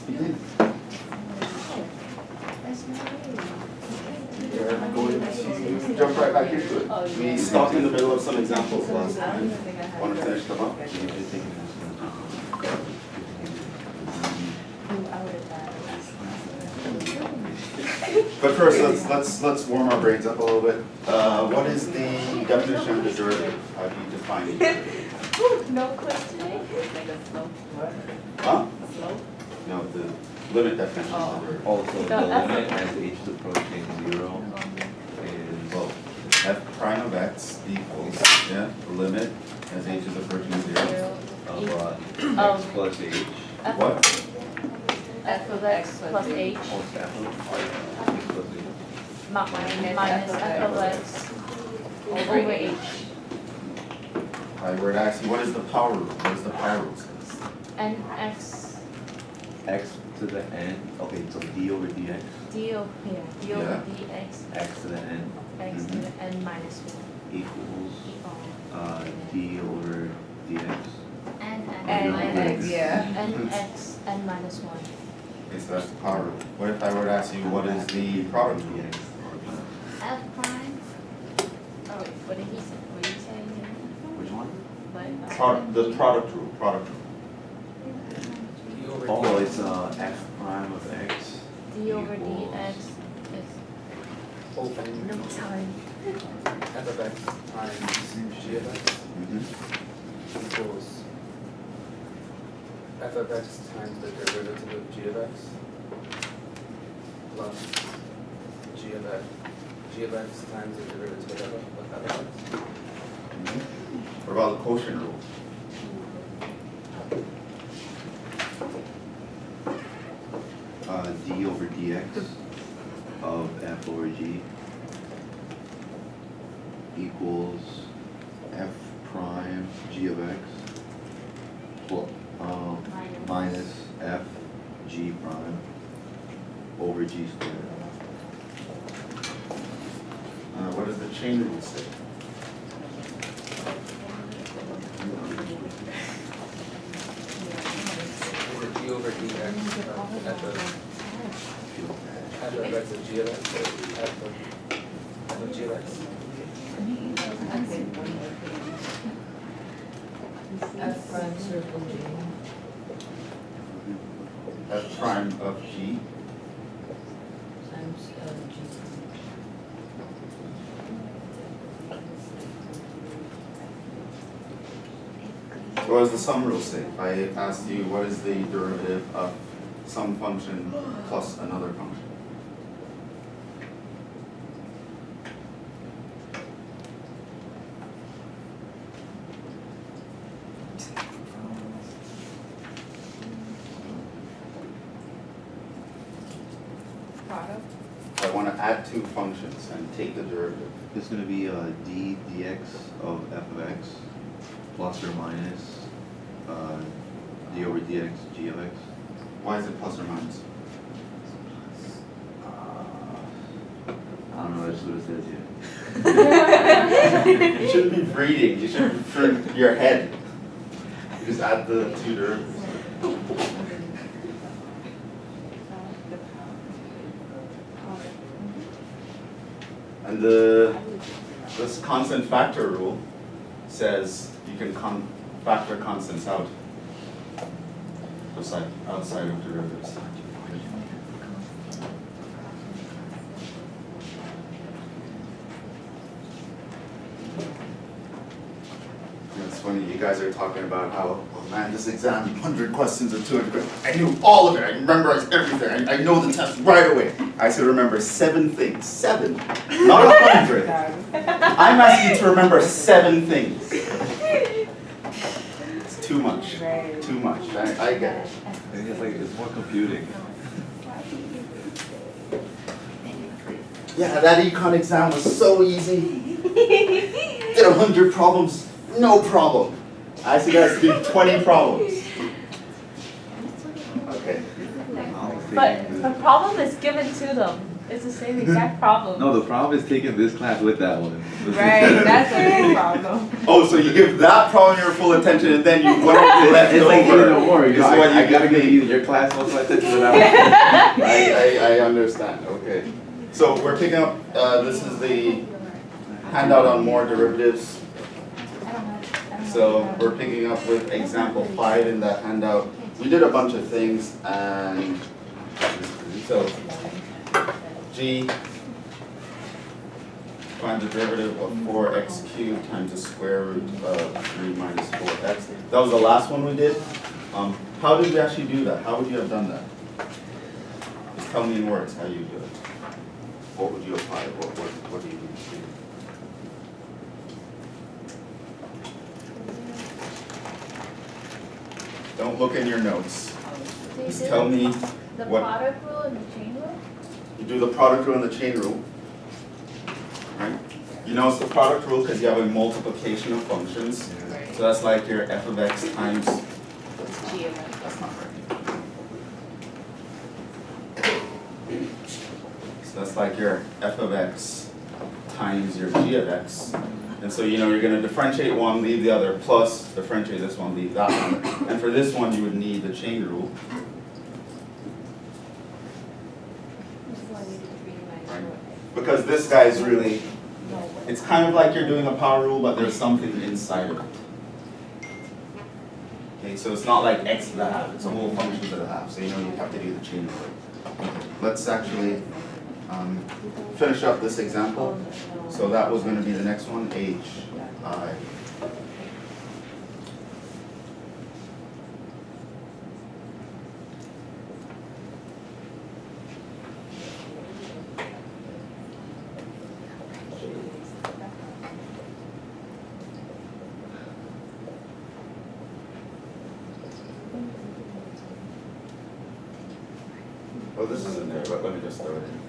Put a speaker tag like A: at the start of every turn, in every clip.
A: You did. Jump right back into it. We stopped in the middle of some examples last time. Want to finish them up? But first, let's warm our brains up a little bit. What is the definition of the derivative? How do you define it?
B: No quiz today? Like a slope.
A: Huh?
B: Slope?
A: No, the limit definition of the derivative.
C: Also, the limit as h is approaching 0 is
A: Well, f prime of x equals, yeah, the limit as h is approaching 0.
C: of x plus h.
A: What?
B: F of x plus h
C: Also, f of x plus h.
B: minus f of x over h.
A: I were to ask you, what is the power rule? What is the power rule?
B: And x
C: X to the n. Okay, so d over dx.
B: d over
A: Yeah.
B: dx
C: X to the n
B: x to the n minus 1
C: equals
B: equal
C: d over dx.
B: n
C: minus
B: n x n minus 1.
A: Okay, so that's the power rule. What if I were to ask you, what is the product rule?
C: dx.
B: F prime. Oh wait, what did he say? What did you say?
C: Which one?
A: The product rule. Product rule.
C: Oh, it's f prime of x.
B: d over
C: equals-
B: dx is
D: Open
B: no time.
D: f of x times g of x equals f of x times the derivative of g of x plus g of x times the derivative of f of x.
A: What about the quotient rule?
C: D over dx of f over g equals f prime g of x minus f g prime over g squared.
A: What does the chain rule say?
D: Is it g over dx of f of x of g of x or f of g of x?
E: F prime circle G
A: F prime of g.
E: times G.
A: So what does the sum rule say? If I asked you, what is the derivative of some function plus another function?
B: Product.
A: I want to add two functions and take the derivative.
C: It's going to be d dx of f of x plus or minus d over dx g of x.
A: Why is it plus or minus?
C: I don't know, that's what it says here.
A: You shouldn't be reading, you should turn your head. You just add the two derivatives. And this constant factor rule says you can factor constants out outside of derivatives. It's funny, you guys are talking about how, oh man, this exam, 100 questions or 200 questions. I knew all of it, I memorized everything, I know the test right away. I should remember 7 things, 7, not 100. I'm asking you to remember 7 things. It's too much, too much, I get it.
C: It's like, it's more computing.
A: Yeah, that econ exam was so easy. Did 100 problems, no problem. I asked you guys to do 20 problems. Okay.
B: But the problem is given to them.
F: It's the same exact problem.
C: No, the problem is taking this class with that one.
F: Right, that's the big problem.
A: Oh, so you give that problem your full attention and then you whatever left
C: It's like
A: over.
C: don't worry,
A: is what
C: I
A: you
C: gotta
A: give
C: give
A: me.
C: you your class most of my attention to that
A: I understand, okay. So we're picking up, this is the handout on more derivatives. So we're picking up with example 5 in that handout. We did a bunch of things and so G, find the derivative of 4x cubed times the square root of 3 minus 4x. That was the last one we did. How did we actually do that? How would you have done that? Just tell me in words how you do it. What would you apply? What do you do? Don't look in your notes.
B: So you
A: Just
B: do
A: tell me
B: the
A: what
B: product rule and the chain rule?
A: you do the product rule and the chain rule. Right? You know it's the product rule because you have a multiplication of functions. So that's like your f of x times.
F: G of x.
A: That's not right. So that's like your f of x times your g of x. And so you know you're going to differentiate one, leave the other, plus differentiate this one, leave that one. And for this one you would need the chain rule. Right? Because this guy is really, it's kind of like you're doing a power rule, but there's something inside of it. Okay, so it's not like x to the half, it's a whole function to the half, so you know you have to do the chain rule. Let's actually finish up this example. So that was going to be the next one, h, I. Oh, this isn't there, but let me just throw it in.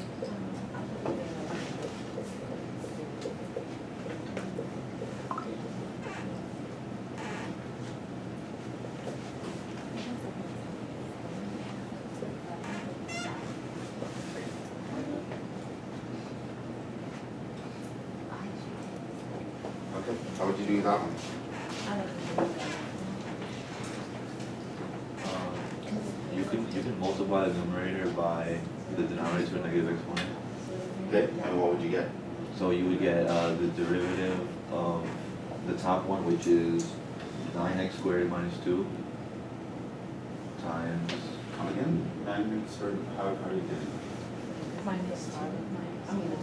A: Okay, how would you do that one?
C: You can multiply the numerator by the denominator to a negative exponent.
A: Okay, and what would you get?
C: So you would get the derivative of the top one, which is 9x squared minus 2 times.
A: Come again? 9x or how are you getting?
E: Minus two, I mean,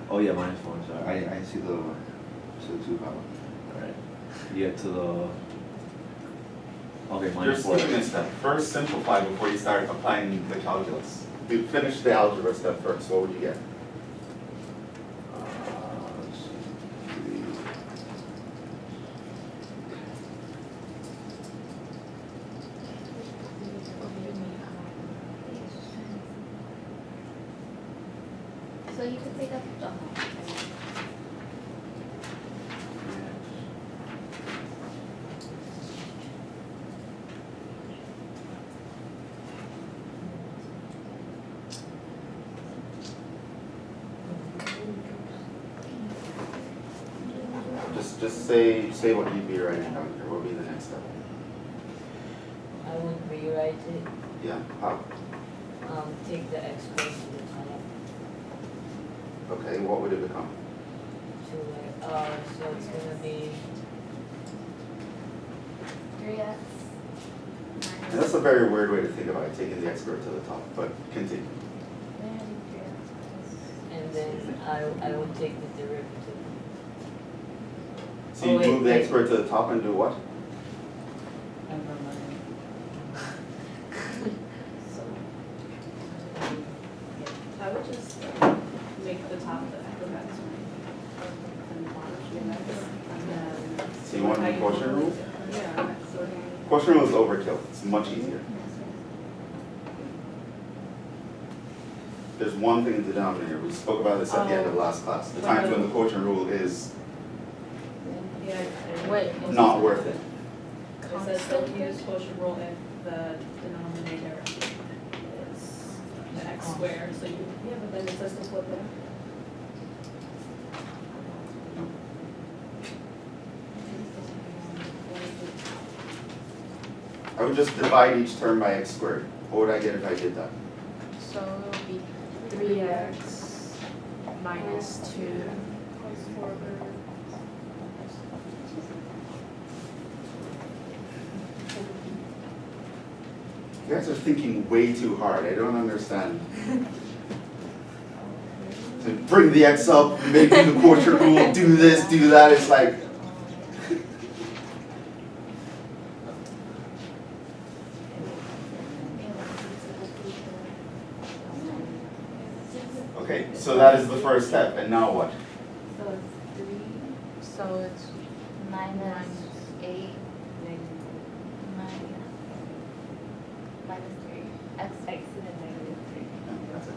C: Oh yeah, minus 4. Sorry.
A: I see the 2 power.
C: Alright. You get to the. Okay,
A: You're
C: minus 4.
A: skipping a step. First simplify before you start applying the calculus. You finish the algebra step first, what would you get?
B: So you could take up the whole.
A: Just say what you'd be writing down here. What would be the next step?
E: I would rewrite it,
A: Yeah, how?
E: take the x raised to the top
A: Okay, what would it become?
E: to like, so it's gonna be
B: 3x
A: And that's a very weird way to think about it, taking the expert to the top, but continue.
E: and then I would take the derivative.
A: So you
E: Oh, wait,
A: move the
E: wait.
A: expert to the top and do what?
E: Never mind. So,
F: I would just make the top the f of x, and bottom g of x, and then.
A: So you want to do quotient rule?
F: Yeah, so.
A: Quotient rule is overkill, it's much easier. There's one thing in the denominator, we spoke about this at the end of last class, the times when the quotient rule is
F: Yeah.
B: Wait.
A: not worth it.
F: It says don't use quotient rule if the denominator is the x squared, so you, yeah, but then it says to flip it.
A: I would just divide each term by x squared. What would I get if I did that?
B: So it will be 3x minus 2.
A: You guys are thinking way too hard. I don't understand. To bring the x up, maybe the quotient rule, do this, do that. It's like. Okay, so that is the first step. And now what?
B: So it's 3. So it's minus 8 minus 3. X
E: X to the negative 3.
A: Yeah, that's it.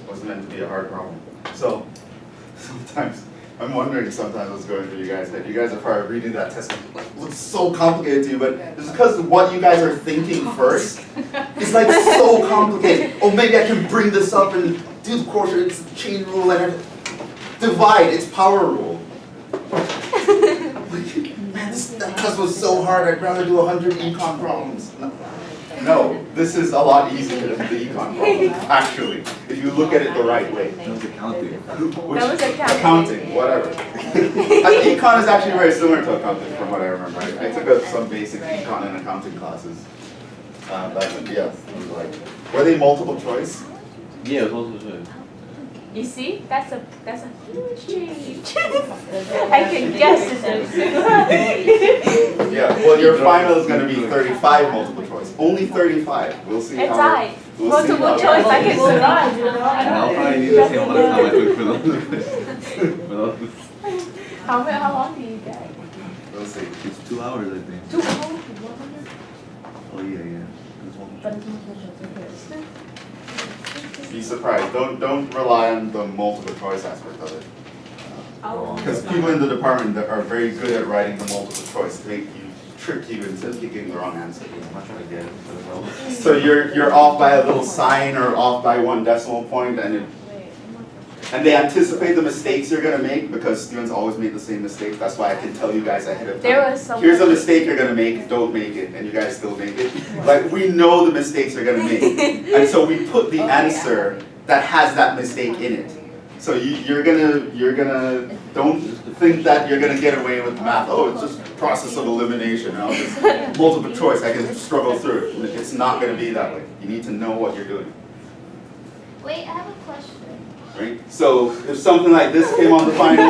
A: Wasn't meant to be a hard problem. So sometimes I'm wondering sometimes what's going through you guys' head. You guys are probably reading that test and like, looks so complicated to you, but it's because what you guys are thinking first is like so complicated. Oh, maybe I can bring this up and do the quotient, it's the chain rule and divide, it's power rule. Man, that test was so hard, I'd rather do 100 econ problems. No, this is a lot easier than the econ problem, actually, if you look at it the right way.
C: That was accounting.
A: Which,
B: That was
A: accounting, whatever. Econ is actually very similar to accounting from what I remember. I took some basic econ and accounting classes. But yeah, it was like, were they multiple choice?
C: Yeah, it was also good.
B: You see? That's a huge change. I can guess it.
A: Yeah, well your final is going to be 35 multiple choice. Only 35. We'll see
B: It's
A: how
B: high.
A: we'll see
B: Multiple
A: how
B: choice, I can
E: Well,
B: survive.
C: And I'll probably need the same amount of time I took for those.
B: How long do you get?
A: We'll see.
C: It's 2 hours, I think.
B: 2 hours?
C: Oh, yeah. It's one.
A: Be surprised. Don't rely on the multiple choice aspect of it. Because people in the department that are very good at writing the multiple choice trick you into picking the wrong answer.
C: I'm not trying to get it.
A: So you're off by a little sign or off by 1 decimal point, and they anticipate the mistakes you're gonna make because students always make the same mistake. That's why I can tell you guys ahead of time.
B: There was some.
A: Here's a mistake you're gonna make, don't make it, and you guys still make it. Like, we know the mistakes you're gonna make. And so we put the answer that has that mistake in it. So you're gonna, don't think that you're gonna get away with math. Oh, it's just a process of elimination, I'll just multiple choice, I can struggle through it. It's not gonna be that way. You need to know what you're doing,
B: Wait, I have a question.
A: right? So if something like this came on the final,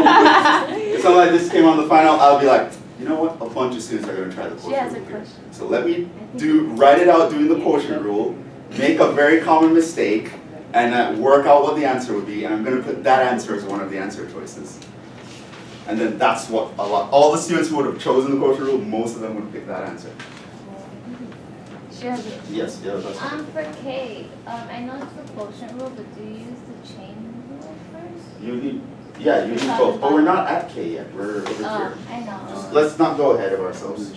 A: I'll be like, you know what? A bunch of students are gonna try the
B: She
A: quotient
B: has a
A: rule here.
B: question.
A: So let me write it out doing the quotient rule, make a very common mistake, and work out what the answer would be, and I'm going to put that answer as one of the answer choices. And then that's what all the students who would have chosen the quotient rule, most of them would pick that answer.
B: She has a
A: Yes, yeah, that's right.
B: For K, I know it's the quotient rule, but do you use the chain rule first?
A: You need both, but we're not at K yet, we're over here.
B: I know.
A: Just, let's not go ahead of ourselves.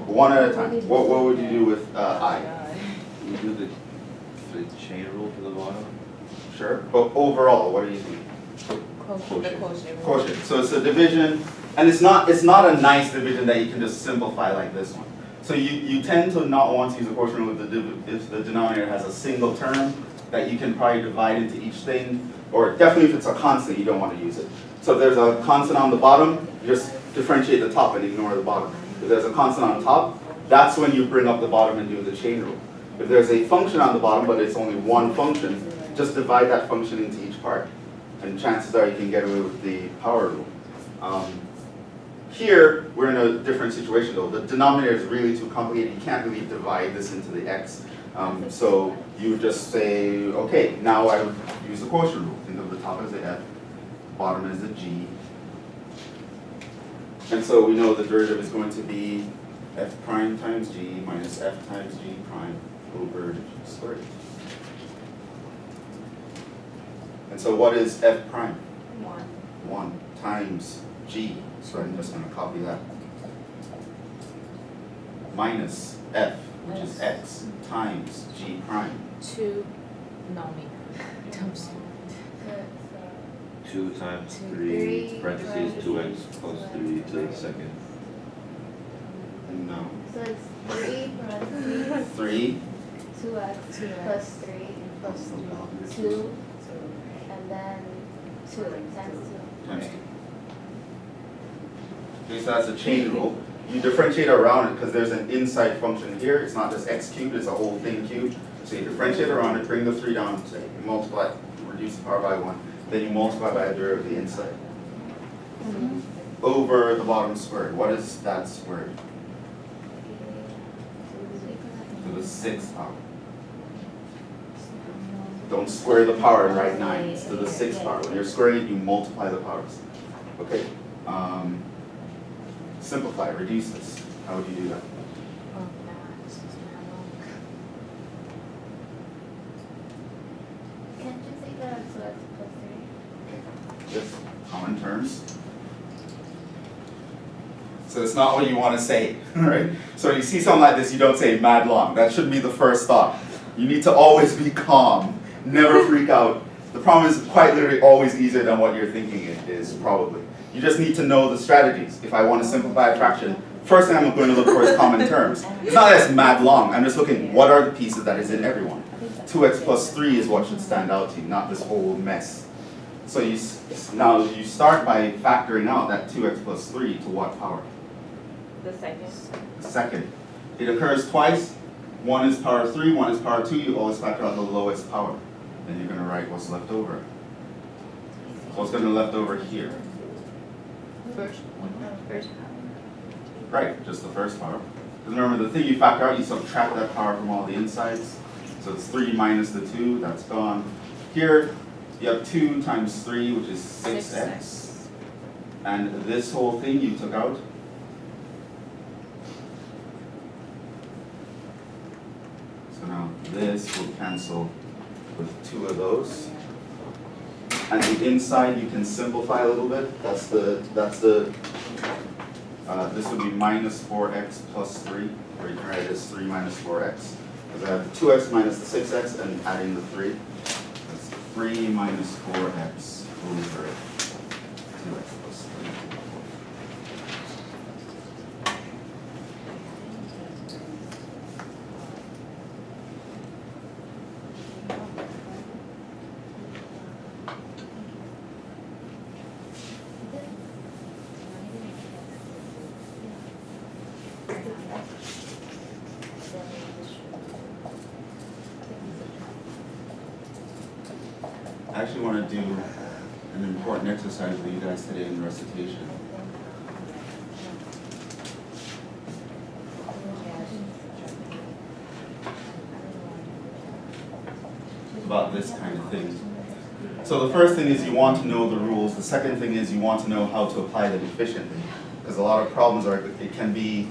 A: One at a time. What would you do with I?
C: You do the chain rule to the bottom.
A: Sure, but overall, what do you think? Quotient. So it's a division, and it's not a nice division that you can just simplify like this one. So you tend to not want to use a quotient rule if the denominator has a single term that you can probably divide into each thing, or definitely if it's a constant, you don't want to use it. So if there's a constant on the bottom, you just differentiate the top and ignore the bottom. If there's a constant on top, that's when you bring up the bottom and do the chain rule. If there's a function on the bottom, but it's only one function, just divide that function into each part. And chances are you can get away with the power rule. Here, we're in a different situation though. The denominator is really too complicated. You can't really divide this into the x. So you would just say, okay, now I would use the quotient rule. Think of the top as the f, bottom as the g. And so we know the derivative is going to be f prime times g minus f times g prime over g squared. And so what is f prime? 1 times g. So I'm just going to copy that. Minus f. which is x times g prime.
B: 2, no, me, times
C: 2 times
G: Two,
C: 3,
G: three,
C: parentheses, 2x plus 3 to the second.
A: No.
G: So it's 3 parentheses
A: 3,
G: 2x plus 3 plus 2 and then 2 times 2.
A: times 2. Okay, so that's a chain rule. You differentiate around it because there's an inside function here. It's not just x cubed, it's a whole thing cubed. So you differentiate around it, bring the 3 down, say you multiply, reduce the power by 1. Then you multiply by the derivative of the inside. Over the bottom squared. What is that squared? To the 6th power. Don't square the power and write 9. It's to the 6th power. When you're squaring it, you multiply the powers. Okay? Simplify, reduce this. How would you do that?
G: Can't you say that so x plus 3?
A: Just common terms. So it's not what you want to say, right? So you see something like this, you don't say mad long. That should be the first thought. You need to always be calm, never freak out. The problem is quite literally always easier than what you're thinking it is, probably. You just need to know the strategies. If I want to simplify a fraction, first thing I'm going to look for is common terms. It's not that it's mad long, I'm just looking, what are the pieces that is in everyone? 2x plus 3 is what should stand out to you, not this whole mess. So now you start by factoring out that 2x plus 3 to what power?
B: the second.
A: Second. It occurs twice. One is power 3, one is power 2. You always factor out the lowest power. Then you're going to write what's left over. What's going to be left over here?
B: First
A: Right, just the first power. Because remember, the thing you factor out, you subtract that power from all the insides. So it's 3 minus the 2, that's gone. Here, you have 2 times 3, which is 6x. And this whole thing you took out. So now this will cancel with 2 of those. And the inside you can simplify a little bit. This would be minus 4x plus 3, or you can write it as 3 minus 4x. Because I have the 2x minus the 6x and adding the 3. That's 3 minus 4x over 2x plus 3. I actually want to do an important exercise with you guys today in recitation. About this kind of thing. So the first thing is you want to know the rules. The second thing is you want to know how to apply them efficiently. Because a lot of problems it can be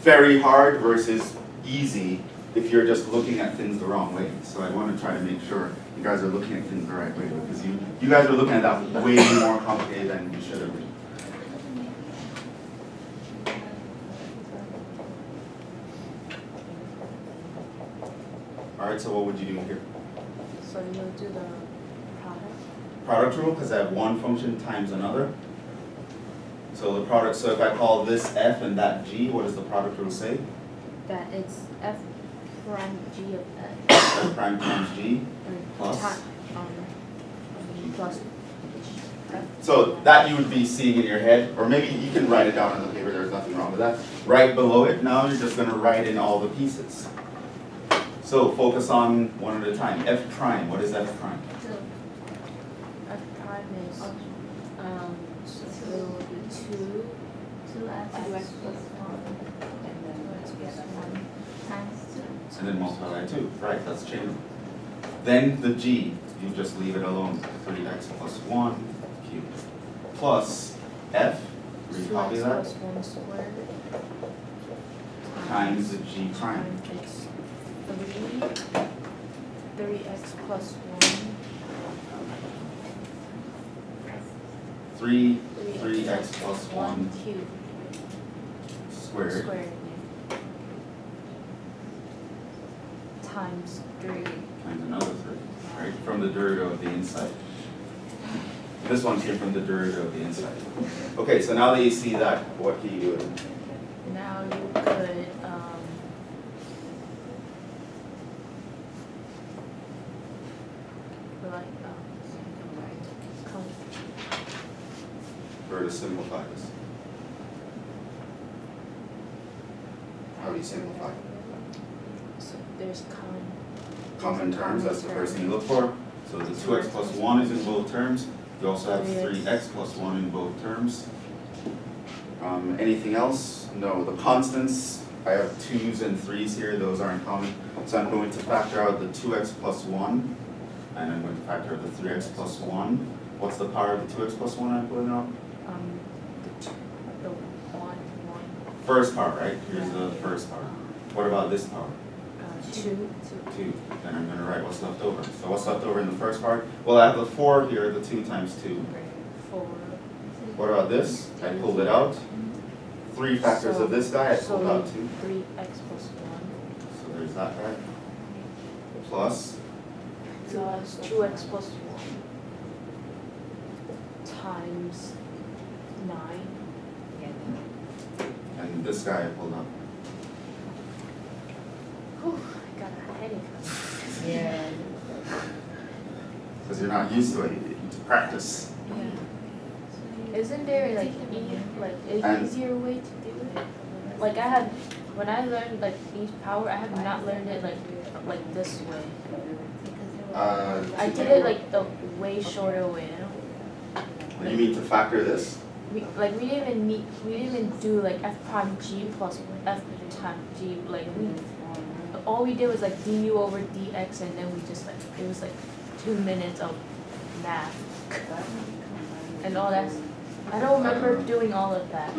A: very hard versus easy if you're just looking at things the wrong way. So I want to try to make sure you guys are looking at things the right way, because you guys are looking at that way more complicated than you should have been. All right, so what would you do here?
B: So you'll do the product.
A: Product rule, because I have one function times another. So the product, so if I call this f and that g, what does the product rule say?
B: That it's f prime g of
A: F prime times g plus.
B: Plus.
A: So that you would be seeing in your head, or maybe you can write it down on the paper, there's nothing wrong with that. Right below it, now you're just going to write in all the pieces. So focus on one at a time. F prime, what is F prime?
B: F prime is so it will be
G: 2x plus 1 times 2.
A: And then multiply by 2. Right, that's chain rule. Then the g, you just leave it alone. 3x plus 1 cubed. Plus f, recopy that,
B: plus 1 squared
A: times the g prime.
B: It's 3x plus 1.
A: 3x plus 1
B: cubed
A: squared.
B: squared. times 3.
A: Times another 3, right? From the derivative of the inside. This one came from the derivative of the inside. Okay, so now that you see that, what can you do with it?
B: Now you could,
A: Or to simplify this? How do you simplify?
B: so there's
A: Common terms, that's the first thing you look for. So the 2x plus 1 is in both terms. You also have 3x plus 1 in both terms. Anything else? No. The constants, I have 2's and 3's here, those aren't common. So I'm going to factor out the 2x plus 1, and I'm going to factor out the 3x plus 1. What's the power of the 2x plus 1 I'm putting out?
B: the 1.
A: First power, right? Here's the first power. What about this power?
B: 2.
A: 2. Then I'm going to write what's left over. So what's left over in the first part? Well, I have the 4 here, the 2 times 2.
B: 4.
A: What about this? I pulled it out. 3 factors of this guy, I pulled out 2.
B: 3x plus 1.
A: So there's that guy. Plus,
B: Plus 2x plus 1 times 9.
A: and this guy I pulled out.
B: Whew, I got a headache.
E: Yeah.
A: Because you're not used to it, you need to practice.
B: Isn't there like an
A: And-
B: easier way to do it? Like when I learned like each power, I have not learned it like this way. I did it like the way shorter way.
A: What do you mean to factor this?
B: We didn't even do like f prime g plus f times g. Like all we did was like du over dx, and then we just like it was like 2 minutes of math and all that. I don't remember doing all of that.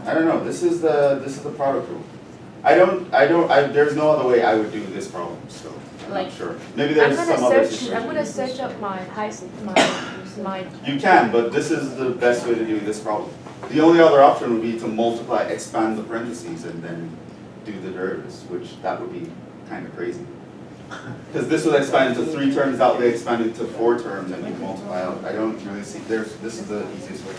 A: I don't know, this is the product rule. There's no other way I would do this problem, so I'm not
B: Like,
A: sure. Maybe there's some other situation.
B: I'm gonna search up my my.
A: You can, but this is the best way to do this problem. The only other option would be to multiply, expand the parentheses, and then do the derivatives, which that would be kind of crazy. Because this would expand to 3 terms, that would be expanded to 4 terms, and you multiply out. I don't really see, this is the easiest way.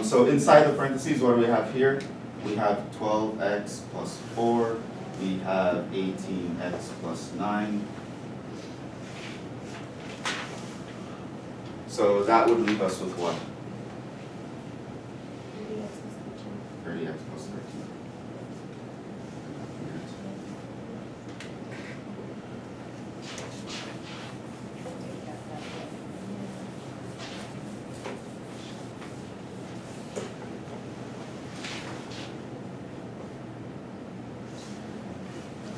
A: So inside the parentheses, what do we have here? We have 12x plus 4, we have 18x plus 9. So that would leave us with what? 30x plus 13.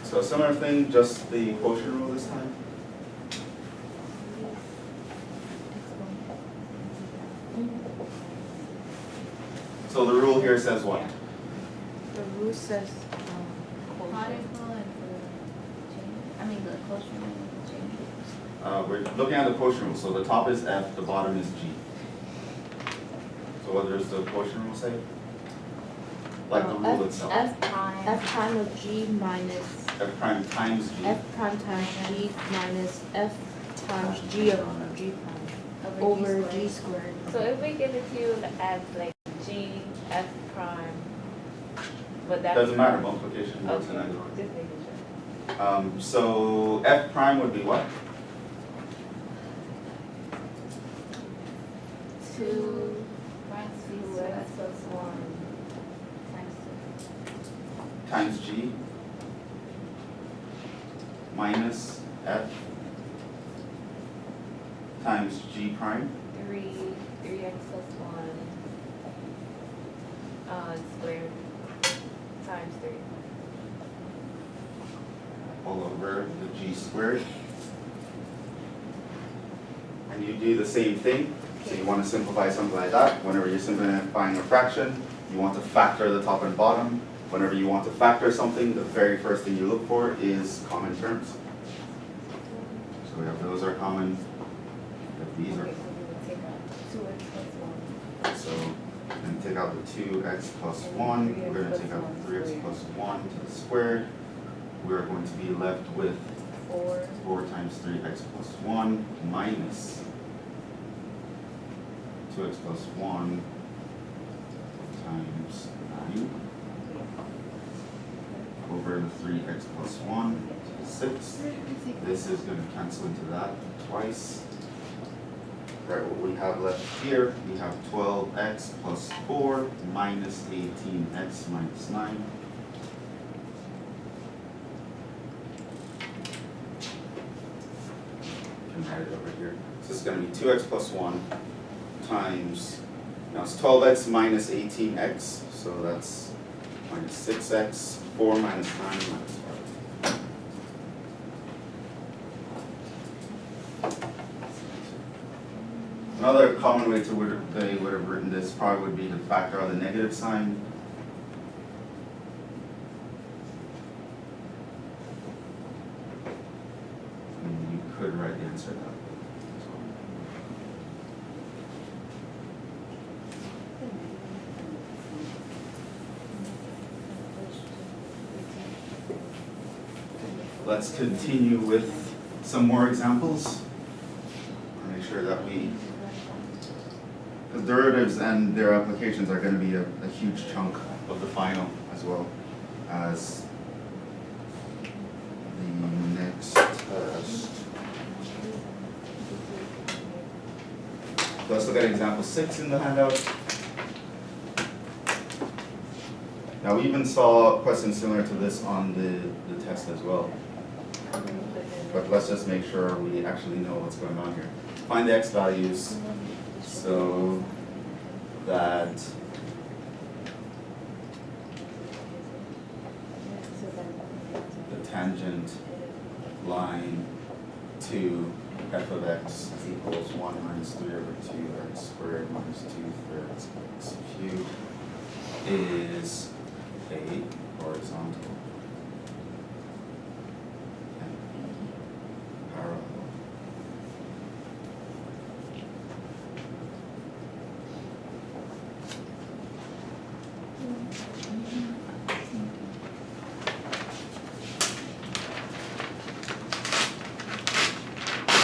A: So similar thing, just the quotient rule this time. So the rule here says what?
B: The rule says
G: Particle and the quotient and the change.
A: We're looking at the quotient rule. So the top is F, the bottom is G. So what does the quotient rule say? Like the rule itself.
B: f prime of g minus
A: F prime times G.
B: f prime times g minus f times g of g prime over g squared.
G: So if we give it to you as like g f prime, but that's.
A: Doesn't matter, multiplication works in
G: Okay,
A: either way.
G: just making sure.
A: So F prime would be what?
G: 2 2x plus 1 times 2.
A: Times G minus F times G prime
G: 3x plus 1 squared times 3.
A: all over the G squared. And you do the same thing. So you want to simplify something like that. Whenever you're simplifying a fraction, you want to factor the top and bottom. Whenever you want to factor something, the very first thing you look for is common terms. So we have those are common, we have these are
G: Okay, so we will take out 2x plus 1.
A: so, and take out the 2x plus 1, we're going to take out 3x plus 1 to the squared. We're going to be left with 4 times 3x plus 1 minus 2x plus 1 times 9 over the 3x plus 1, 6. This is going to cancel into that twice. Right, what we have left here, we have 12x plus 4 minus 18x minus 9. Can write it over here. So this is going to be 2x plus 1 times, now it's 12x minus 18x, so that's minus 6x, 4 minus 9 minus 5. Another common way they would have written this probably would be to factor out the negative sign. And you could write the answer that way. Let's continue with some more examples. Make sure that because derivatives and their applications are going to be a huge chunk of the final as well as the next test. Let's look at example 6 in the handout. Now we even saw questions similar to this on the test as well. But let's just make sure we actually know what's going on here. Find the x values so that the tangent line to f of x equals 1 minus 3 over 2x squared minus 2/3 x cubed is a horizontal and b parallel.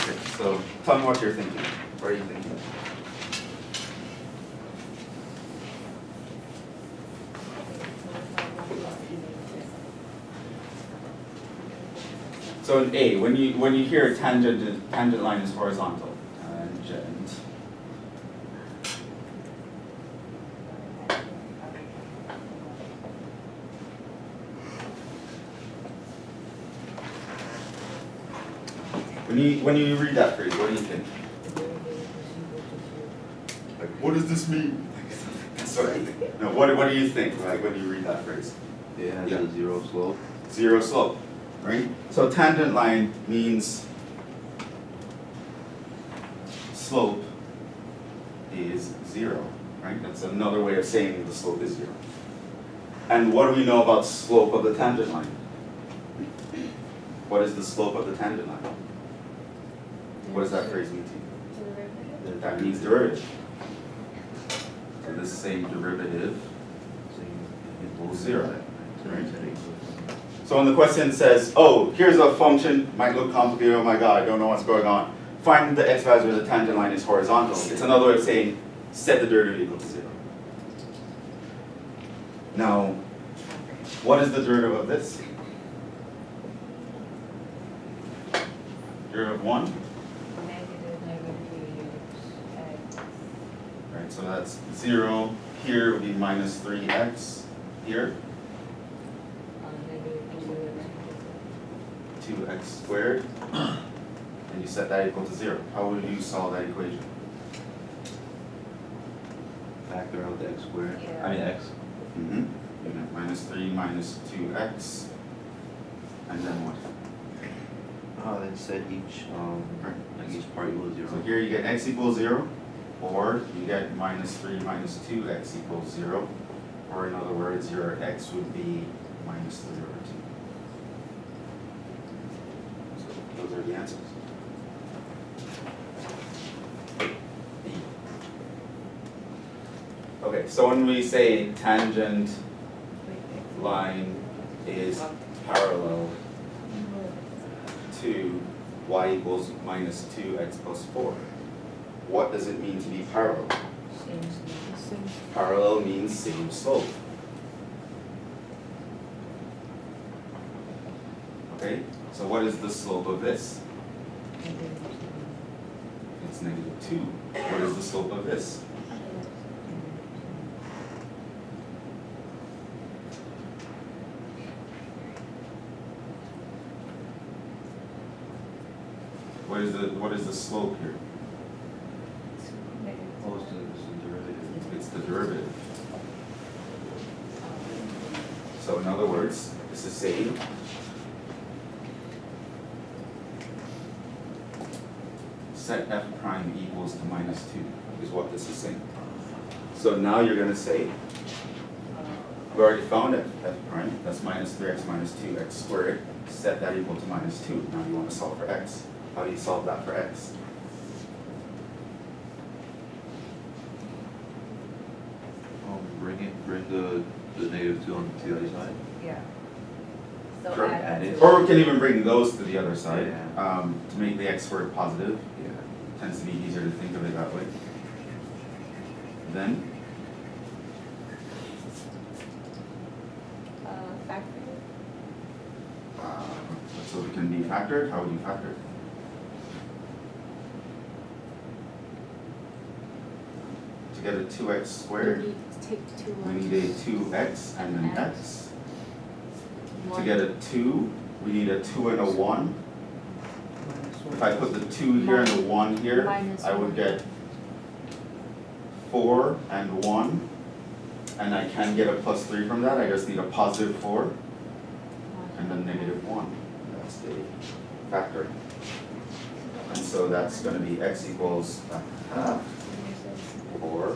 A: Okay, so tell me what you're thinking. What are you thinking? So in A, when you hear tangent line is horizontal. Tangent. When you read that phrase, what do you think? Like, what does this mean? That's what I think. No, what do you think, like, when you read that phrase?
C: It has a zero slope.
A: Zero slope, right? So tangent line means slope is 0, right? That's another way of saying the slope is 0. And what do we know about slope of the tangent line? What is the slope of the tangent line? What does that phrase mean to you? That means derivative. So this is saying derivative equals 0, right? So when the question says, oh, here's a function, might look complicated, oh my god, I don't know what's going on. Find the x value where the tangent line is horizontal. It's another way of saying set the derivative equal to 0. Now, what is the derivative of this? Derivative of 1? Right, so that's 0. Here would be minus 3x. Here, 2x squared. And you set that equal to 0. How would you solve that equation?
C: Factor out the x squared.
E: Yeah.
C: I mean x.
A: Mm-hmm. You get minus 3 minus 2x. And then what?
C: Then set each like each part equals 0.
A: So here you get x equals 0, or you get minus 3 minus 2x equals 0, or in other words, your x would be minus 3 over 2. So those are the answers. Okay, so when we say tangent line is parallel to y equals minus 2x plus 4, what does it mean to be parallel? Parallel means same slope. Okay, so what is the slope of this? It's -2. What is the slope of this? What is the slope here?
C: Oh, it's the derivative.
A: It's the derivative. So in other words, this is saying set f prime equals to -2 is what this is saying. So now you're going to say, we already found f prime, that's minus 3x minus 2x squared, set that equal to -2. Now you want to solve for x. How do you solve that for x?
C: Bring the -2 on to the other side.
G: Yeah. So
A: Sure.
G: add
C: it.
A: Or we can even bring those to the other side
C: Yeah.
A: to make the x squared positive.
C: Yeah.
A: Tends to be easier to think of it that way. Then,
G: factor.
A: so it can be factored. How would you factor it? To get a 2x squared,
B: We need to take 2
A: we need a 2x and an x. To get a 2, we need a 2 and a 1. If I put the 2 here and the 1 here,
B: Minus
A: I would
B: 1.
A: get 4 and 1. And I can get a +3 from that. I just need a +4 and a -1. That's the factor. And so that's going to be x equals a half, or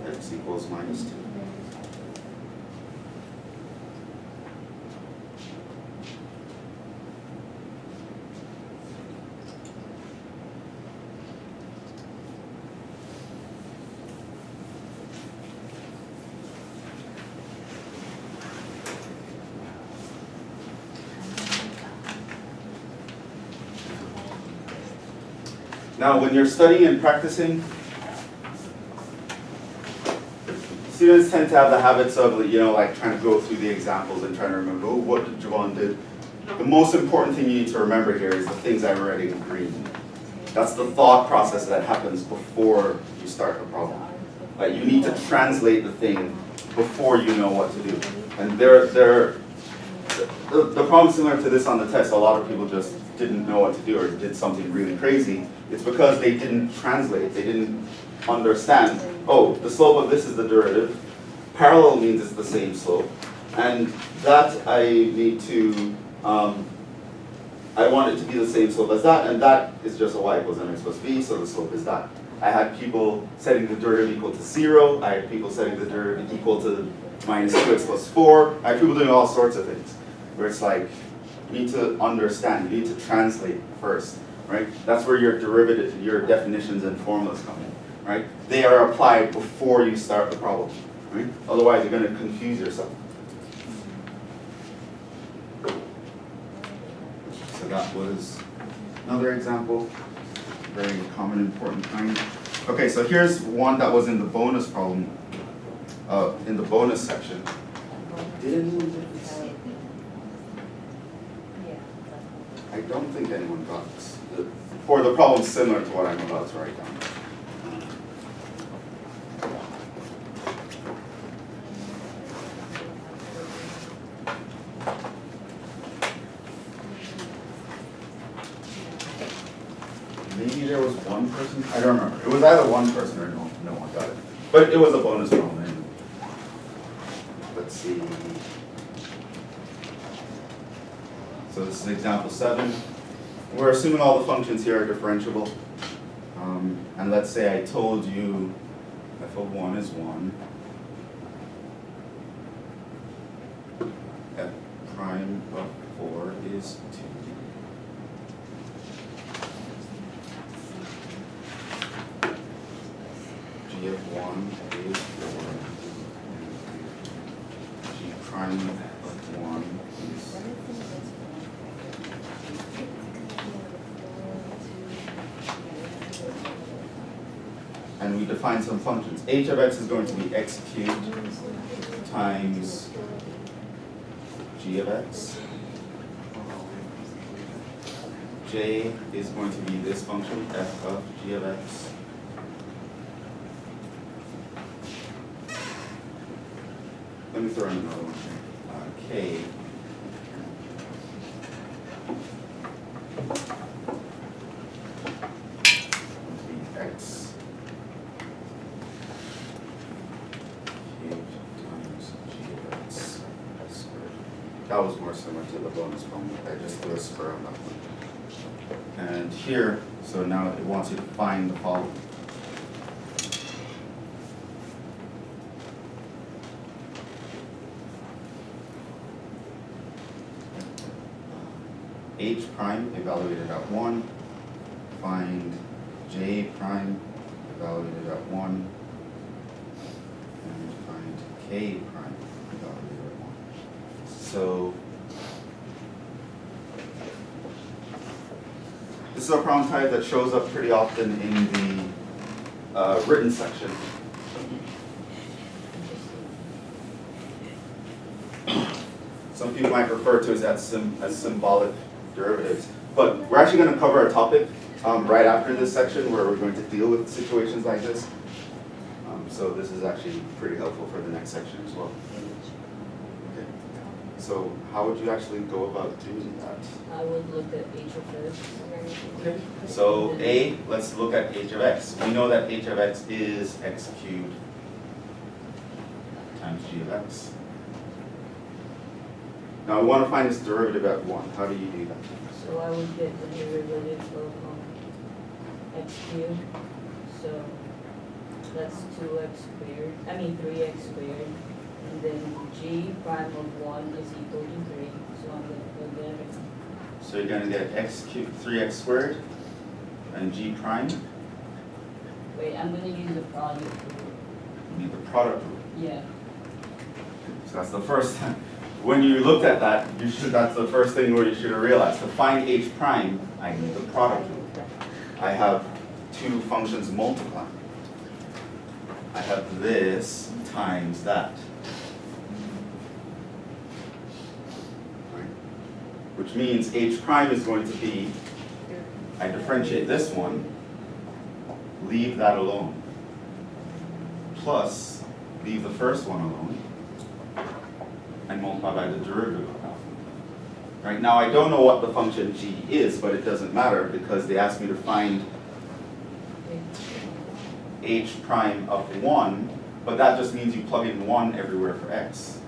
A: x equals -2. Now, when you're studying and practicing, students tend to have the habits of, like trying to go through the examples and trying to remember, oh, what did Javon did? The most important thing you need to remember here is the things I read in green. That's the thought process that happens before you start the problem. Like, you need to translate the thing before you know what to do. And the problem similar to this on the test, a lot of people just didn't know what to do or did something really crazy. It's because they didn't translate, they didn't understand, oh, the slope of this is the derivative, parallel means it's the same slope, and that I need to, I want it to be the same slope as that, and that is just a y equals mx plus b, so the slope is that. I had people setting the derivative equal to 0, I had people setting the derivative equal to -2x plus 4, I had people doing all sorts of things, where it's like, you need to understand, you need to translate first, right? That's where your derivative, your definitions and formulas come in, right? They are applied before you start the problem, right? Otherwise, you're going to confuse yourself. So that was another example, very common, important kind. Okay, so here's one that was in the bonus problem, in the bonus section. Did anyone get this? I don't think anyone got this. For the problem similar to what I'm about to write down. Maybe there was one person, I don't remember. It was either one person or no one got it. But it was a bonus problem. And let's see. So this is example 7. We're assuming all the functions here are differentiable. And let's say I told you f of 1 is 1. F prime of 4 is 2. G of 1 is 4. prime of 1 is and we define some functions. H of x is going to be x cubed times g of x. J is going to be this function, f of g of x. Let me throw in another one here. K x cubed times g of x squared. That was more similar to the bonus problem. I just threw a square on that one. And here, so now it wants you to find the following. H prime evaluated at 1, find J prime evaluated at 1, and find K prime evaluated at 1. So this is a problem type that shows up pretty often in the written section. Some people might refer to it as symbolic derivatives, but we're actually going to cover a topic right after this section where we're going to deal with situations like this. So this is actually pretty helpful for the next section as well. Okay. So how would you actually go about doing that?
E: I would look at h of x.
A: Okay. So A, let's look at h of x. We know that h of x is x cubed times g of x. Now we want to find its derivative at 1. How do you do that?
E: So I would get the derivative of x cubed. So that's 2x squared, 3x squared. And then g prime of 1 is equal to 3. So I'm going to put that in.
A: So you're going to get x cubed 3x squared and g prime.
E: Wait, I'm going to use the product rule.
A: You need the product rule.
E: Yeah.
A: So that's the first time. When you looked at that, that's the first thing where you should have realized. To find h prime, I need the product rule. I have two functions multiplying. I have this times that. Right? Which means h prime is going to be, I differentiate this one, leave that alone, plus leave the first one alone, and multiply by the derivative of that. Right, now I don't know what the function g is, but it doesn't matter because they asked me to find h prime of 1, but that just means you plug in 1 everywhere for x.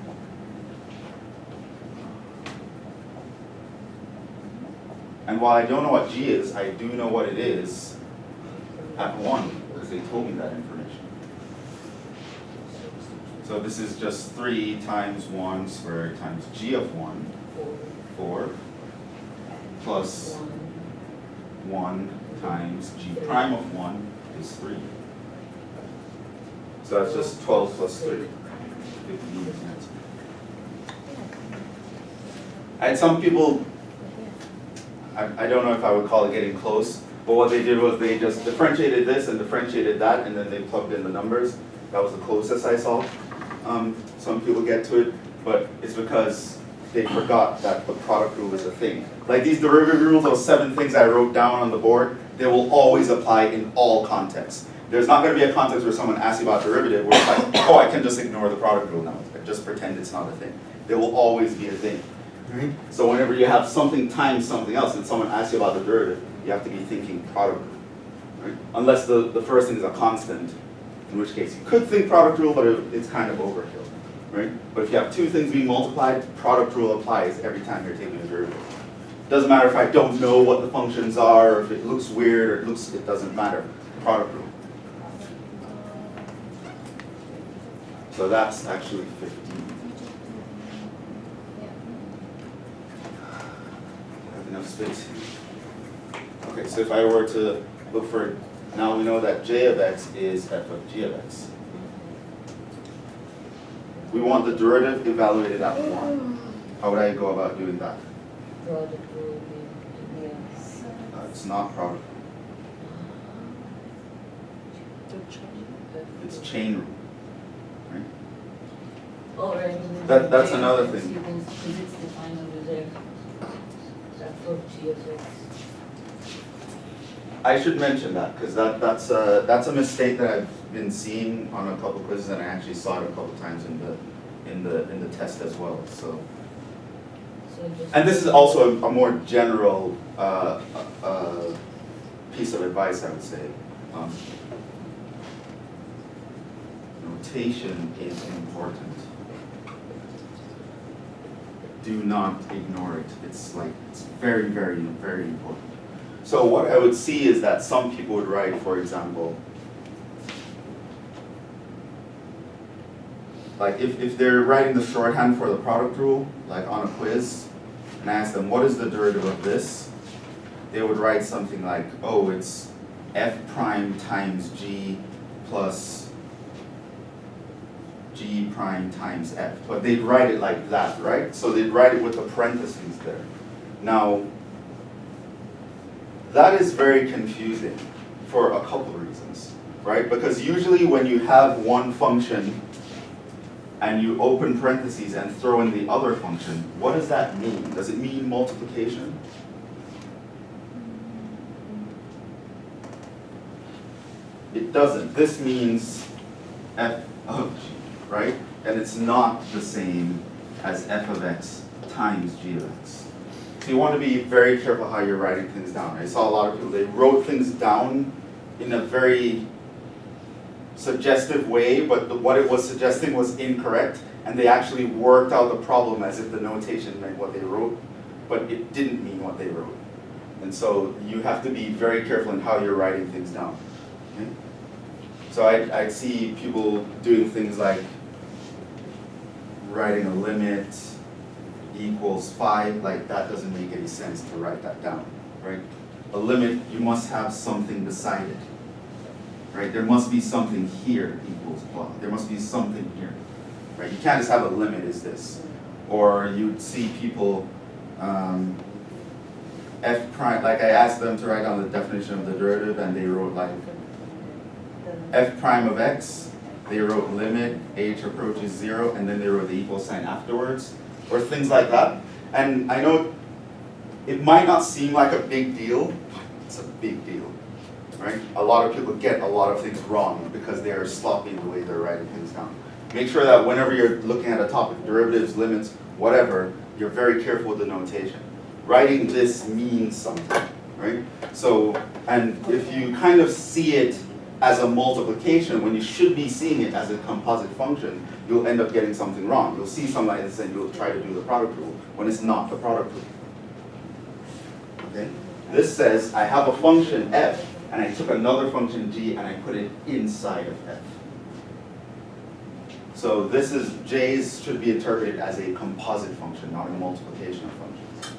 A: And while I don't know what g is, I do know what it is at 1 because they told me that information. So this is just 3 times 1 squared times g of 1, 4, plus 1 times g prime of 1 is 3. So that's just 12 plus 3, 15 is the answer. And some people, I don't know if I would call it getting close, but what they did was they just differentiated this and differentiated that, and then they plugged in the numbers. That was the closest I saw. Some people get to it, but it's because they forgot that the product rule is a thing. Like these derivative rules, those 7 things I wrote down on the board, they will always apply in all contexts. There's not going to be a context where someone asks you about derivative where it's like, oh, I can just ignore the product rule now. Just pretend it's not a thing. There will always be a thing. Right? So whenever you have something times something else and someone asks you about the derivative, you have to be thinking product rule. Right? Unless the first thing is a constant, in which case you could think product rule, but it's kind of overkill. Right? But if you have 2 things being multiplied, product rule applies every time you're taking a derivative. Doesn't matter if I don't know what the functions are, or if it looks weird, or it doesn't matter. Product rule. So that's actually 15. I have enough space here. Okay, so if I were to look for, now we know that j of x is f of g of x. We want the derivative evaluated at 1. How would I go about doing that?
E: Product will be DX.
A: It's not product. It's chain rule. Right?
E: Oh, right. and then
A: That's
E: J of
A: another
E: X,
A: thing.
E: you can, because it's defined under there. That for G of X.
A: I should mention that because that's a mistake that I've been seeing on a couple quizzes, and I actually saw it a couple times in the test as well. So,
E: So just.
A: and this is also a more general piece of advice, I would say. Notation is important. Do not ignore it. It's very, very, very important. So what I would see is that some people would write, for example, like if they're writing the shorthand for the product rule, like on a quiz, and I ask them, what is the derivative of this? They would write something like, oh, it's f prime times g plus g prime times f. But they'd write it like that, right? So they'd write it with the parentheses there. Now, that is very confusing for a couple of reasons, right? Because usually when you have one function and you open parentheses and throw in the other function, what does that mean? Does it mean multiplication? It doesn't. This means f of g, right? And it's not the same as f of x times g of x. So you want to be very careful how you're writing things down. I saw a lot of people, they wrote things down in a very suggestive way, but what it was suggesting was incorrect, and they actually worked out the problem as if the notation meant what they wrote, but it didn't mean what they wrote. And so you have to be very careful in how you're writing things down. Okay? So I'd see people doing things like writing a limit equals 5, like that doesn't make any sense to write that down, right? A limit, you must have something beside it, right? There must be something here equals blah. There must be something here, right? You can't just have a limit is this. Or you'd see people, f prime, like I asked them to write down the definition of the derivative and they wrote like f prime of x, they wrote limit h approaches 0, and then they wrote the equal sign afterwards, or things like that. And I know it might not seem like a big deal, but it's a big deal, right? A lot of people get a lot of things wrong because they are sloppy in the way they're writing things down. Make sure that whenever you're looking at a topic, derivatives, limits, whatever, you're very careful with the notation. Writing this means something, right? So, and if you kind of see it as a multiplication when you should be seeing it as a composite function, you'll end up getting something wrong. You'll see something like this and you'll try to do the product rule when it's not the product rule. Okay? This says I have a function f and I took another function g and I put it inside of f. So this is, j's should be interpreted as a composite function, not a multiplication of functions.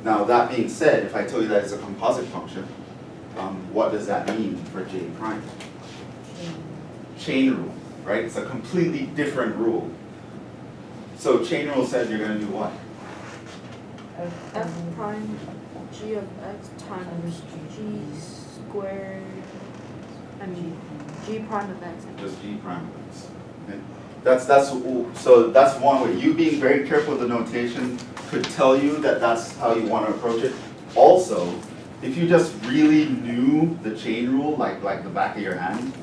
A: Now that being said, if I tell you that it's a composite function, what does that mean for j prime? Chain rule, right? It's a completely different rule. So chain rule says you're going to do what?
B: F prime g of x times g squared, I mean g prime of x.
A: Just g prime of x. Okay. So that's one way. You being very careful with the notation could tell you that that's how you want to approach it. Also, if you just really knew the chain rule like the back of your hand,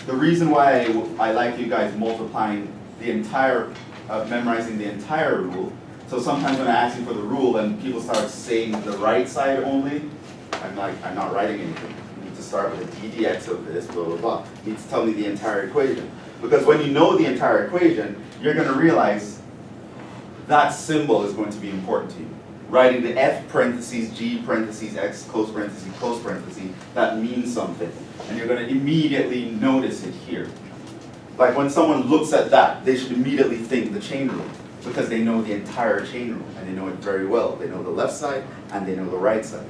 A: the reason why I like you guys multiplying the entire, memorizing the entire rule, so sometimes when I ask you for the rule and people start saying the right side only, I'm like, I'm not writing anything. You need to start with a ddx of this, blah, blah, blah. You need to tell me the entire equation. Because when you know the entire equation, you're going to realize that symbol is going to be important to you. Writing the f parentheses g parentheses x close parentheses, that means something. And you're going to immediately notice it here. Like when someone looks at that, they should immediately think the chain rule, because they know the entire chain rule, and they know it very well. They know the left side, and they know the right side.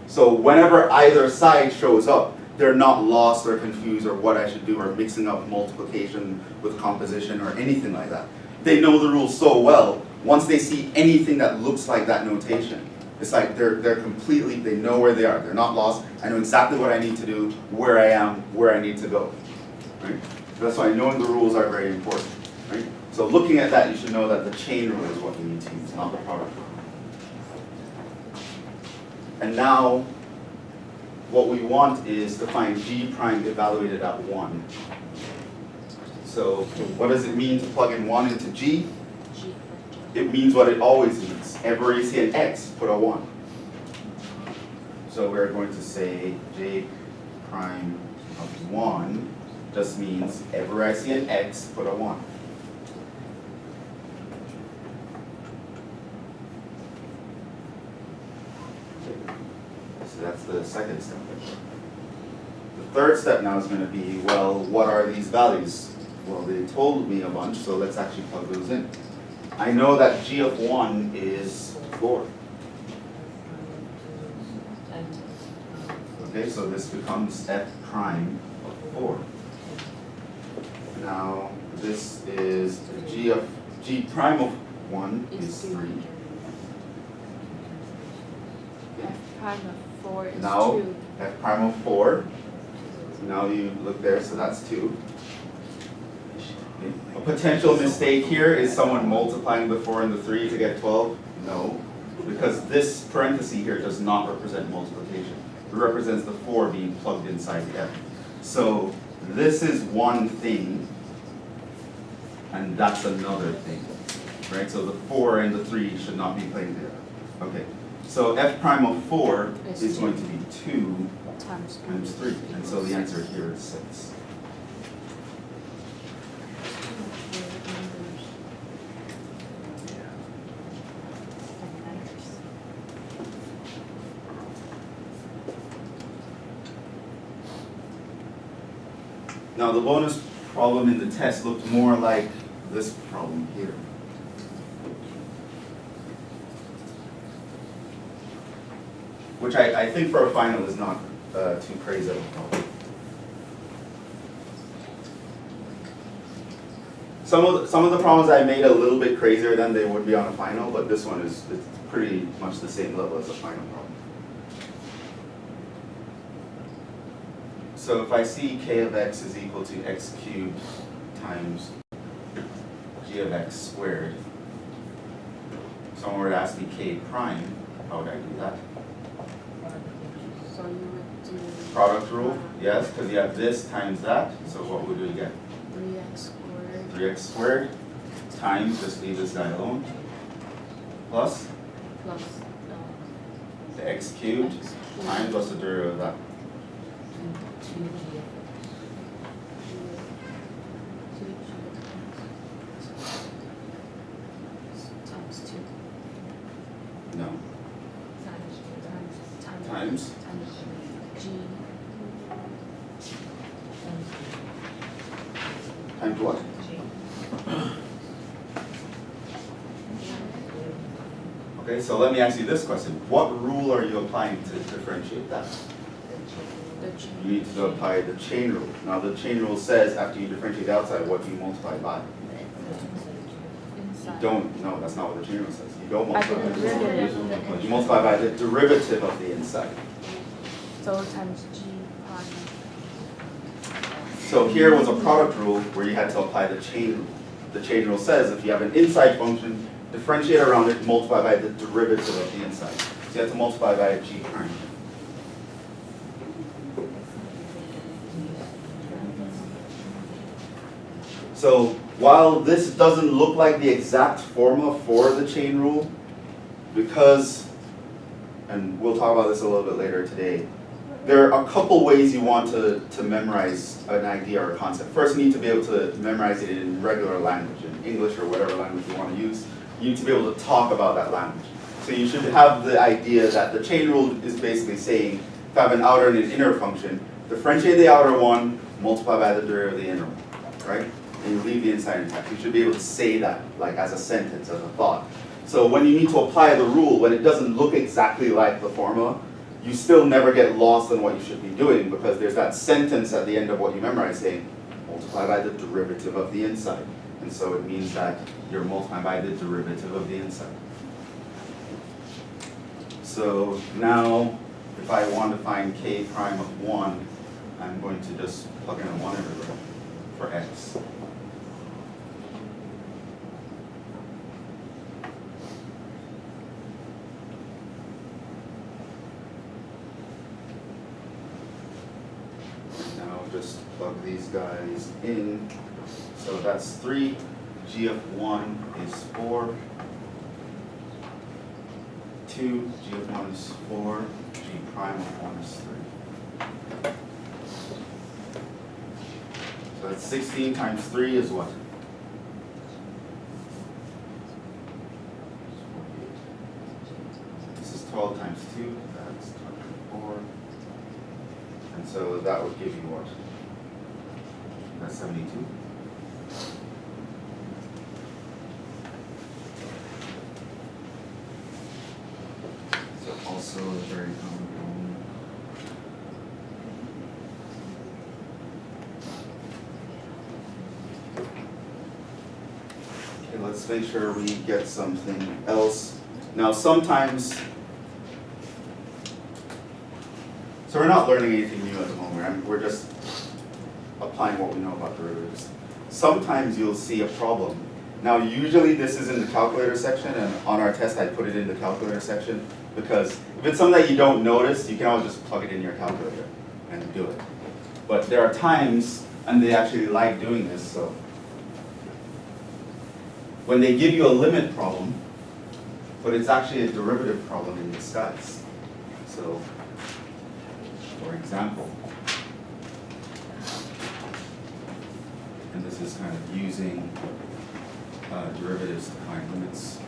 A: So whenever either side shows up, they're not lost or confused or what I should do or mixing up multiplication with composition or anything like that. They know the rules so well, once they see anything that looks like that notation, it's like they're completely, they know where they are. They're not lost. I know exactly what I need to do, where I am, where I need to go. Right? So that's why knowing the rules are very important. Right? So looking at that, you should know that the chain rule is what you need to use, not the product rule. And now, what we want is to find G prime evaluated at 1. So what does it mean to plug in 1 into G?
B: G.
A: It means what it always means. Ever you see an X, put a 1. So we're going to say J prime of 1 just means ever I see an X, put a 1. So that's the second step. The third step now is going to be, well, what are these values? Well, they told me a bunch, so let's actually plug those in. I know that G of 1 is 4. Okay, so this becomes F prime of 4. Now, this is G prime of 1 is 3.
B: F prime of 4 is
A: Now,
B: 2.
A: F prime of 4. Now you look there, so that's 2. A potential mistake here is someone multiplying the 4 and the 3 to get 12. No, because this parenthesis here does not represent multiplication. It represents the 4 being plugged inside the F. So this is one thing, and that's another thing, right? So the 4 and the 3 should not be playing together. Okay, so F prime of 4 is going to be 2
B: Times
A: times 3, and so the answer here is 6. Now the bonus problem in the test looked more like this problem here. Which I think for a final is not too crazy of a problem. Some of the problems I made a little bit crazier than they would be on a final, but this one is it's pretty much the same level as a final problem. So if I see k of x is equal to x cubed times g of x squared, someone were to ask me k prime, how would I do that?
B: So you would do
A: Product rule, yes, because you have this times that, so what would we get?
B: 3x squared
A: 3x squared times, just leave this guy alone, plus
B: plus
A: the x cubed
B: x cubed
A: times what's the derivative of that?
B: 2g times 2
A: No, times
B: g
A: times what? Okay, so let me ask you this question. What rule are you applying to differentiate that?
B: the g
A: You need to apply the chain rule. Now the chain rule says after you differentiate the outside, what do you multiply by?
B: inside.
A: Don't, no, that's not what the chain rule says. You don't
B: By the
A: multiply by
B: derivative.
A: You multiply by the derivative of the inside.
B: So times g prime.
A: So here was a product rule where you had to apply the chain rule. The chain rule says if you have an inside function, differentiate around it, multiply by the derivative of the inside. So you have to multiply by g prime. So while this doesn't look like the exact formula for the chain rule, because, and we'll talk about this a little bit later today, there are a couple ways you want to memorize an idea or a concept. First, you need to be able to memorize it in regular language, in English or whatever language you want to use. You need to be able to talk about that language. So you should have the idea that the chain rule is basically saying, if I have an outer and an inner function, differentiate the outer one, multiply by the derivative of the inner one, right? And you leave the inside intact. You should be able to say that, like as a sentence, as a thought. So when you need to apply the rule, when it doesn't look exactly like the formula, you still never get lost in what you should be doing because there's that sentence at the end of what you memorize saying, multiply by the derivative of the inside. And so it means that you're multiplying by the derivative of the inside. So now, if I want to find k prime of 1, I'm going to just plug in a 1 everywhere for x. Now just plug these guys in. So that's 3, g of 1 is 4, 2, g of 1 is 4, g prime of 1 is 3. So that's 16 times 3 is what? This is 12 times 2, that's 24. And so that would give you what? That's 72. So also a very common problem. Okay, let's make sure we get something else. Now sometimes, so we're not learning anything new at the moment, we're just applying what we know about derivatives. Sometimes you'll see a problem. Now usually this is in the calculator section, and on our test I put it in the calculator section because if it's something that you don't notice, you can always just plug it in your calculator and do it. But there are times, and they actually like doing this, so when they give you a limit problem, but it's actually a derivative problem in disguise. So, for example, and this is kind of using derivatives to find limits.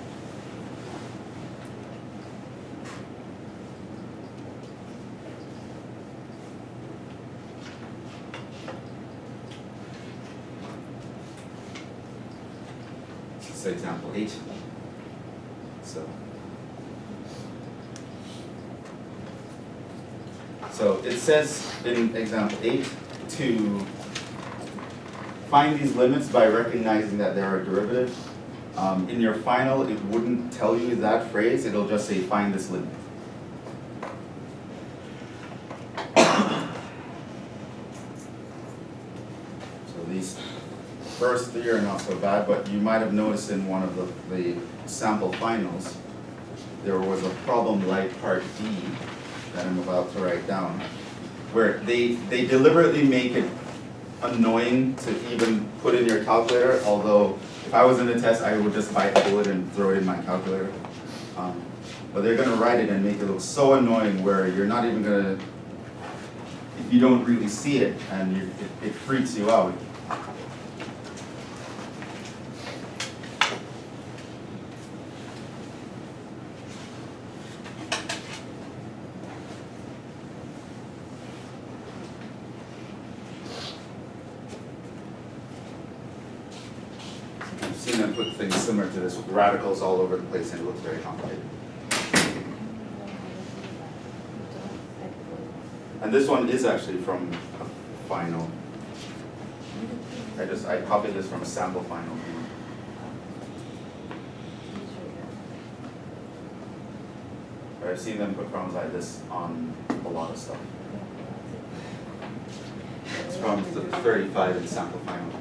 A: Let's say example 8. So it says in example 8 to find these limits by recognizing that there are derivatives. In your final, it wouldn't tell you that phrase, it'll just say find this limit. So these first 3 are not so bad, but you might have noticed in one of the sample finals, there was a problem like part D that I'm about to write down, where they deliberately make it annoying to even put in your calculator, although if I was in the test, I would just bite a bullet and throw it in my calculator. But they're going to write it and make it look so annoying where you're not even going to, if you don't really see it, and it freaks you out. I've seen them put things similar to this with radicals all over the place, and it looks very complicated. And this one is actually from a final. I copied this from a sample final. But I've seen them put problems like this on a lot of stuff. It's from 35 in sample final.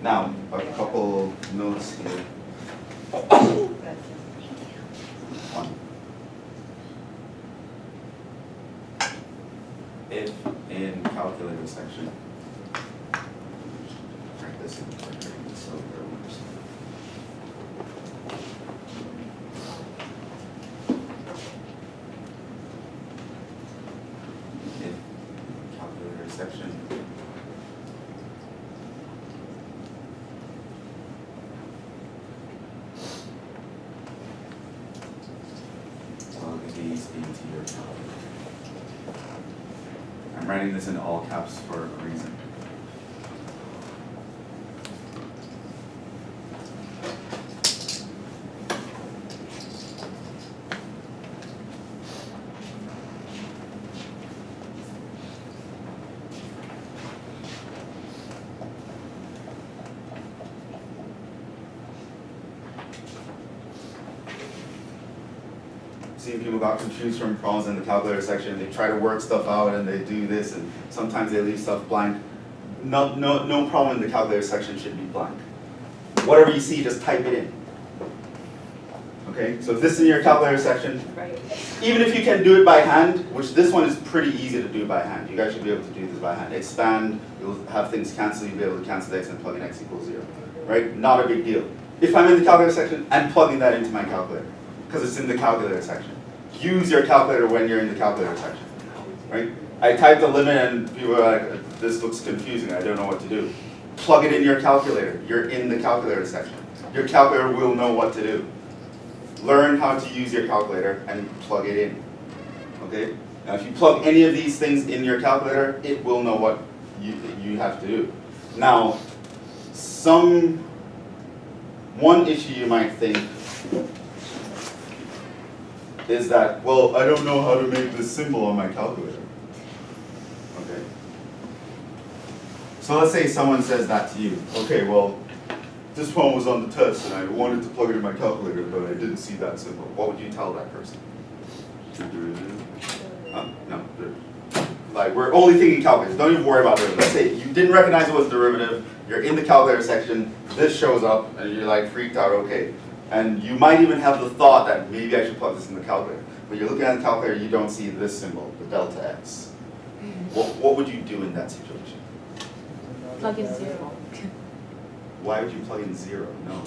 A: Now, a couple notes here. One. If in calculator section, write this in so everyone understands. If calculator section. Plug I'm writing this in all caps for a reason. Seeing people got confused from problems in the calculator section. They try to work stuff out and they do this, and sometimes they leave stuff blank. No problem in the calculator section should be blank. Whatever you see, just type it in. Okay, so if this is in your calculator section,
E: Right.
A: even if you can do it by hand, which this one is pretty easy to do by hand. You guys should be able to do this by hand. Expand, you'll have things cancel, you'll be able to cancel x and plug in x equals 0. Right? Not a big deal. If I'm in the calculator section, I'm plugging that into my calculator because it's in the calculator section. Use your calculator when you're in the calculator section. Right? I typed the limit and people are like, this looks confusing, I don't know what to do. Plug it in your calculator. You're in the calculator section. Your calculator will know what to do. Learn how to use your calculator and plug it in. Okay? Now if you plug any of these things in your calculator, it will know what you have to do. Now, one issue you might think is that, well, I don't know how to make this symbol on my calculator. Okay. So let's say someone says that to you. Okay, well, this one was on the test and I wanted to plug it in my calculator, but I didn't see that symbol. What would you tell that person? No. Like, we're only thinking calculators. Don't even worry about it. Let's say you didn't recognize it was derivative. You're in the calculator section. This shows up and you're like freaked out. Okay. And you might even have the thought that maybe I should plug this in the calculator. But you're looking at the calculator, you don't see this symbol, the delta x. What would you do in that situation?
B: Plug in 0.
A: Why would you plug in 0? No.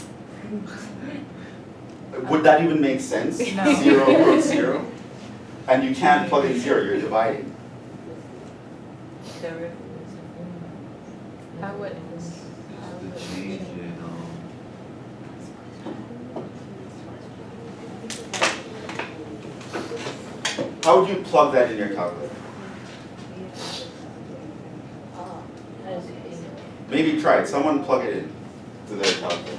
A: Would that even make sense?
B: No.
A: 0 equals 0? And you can't plug in 0, you're dividing.
B: I would.
C: The change in,
A: How would you plug that in your calculator? Maybe try it. Someone plug it in to their calculator.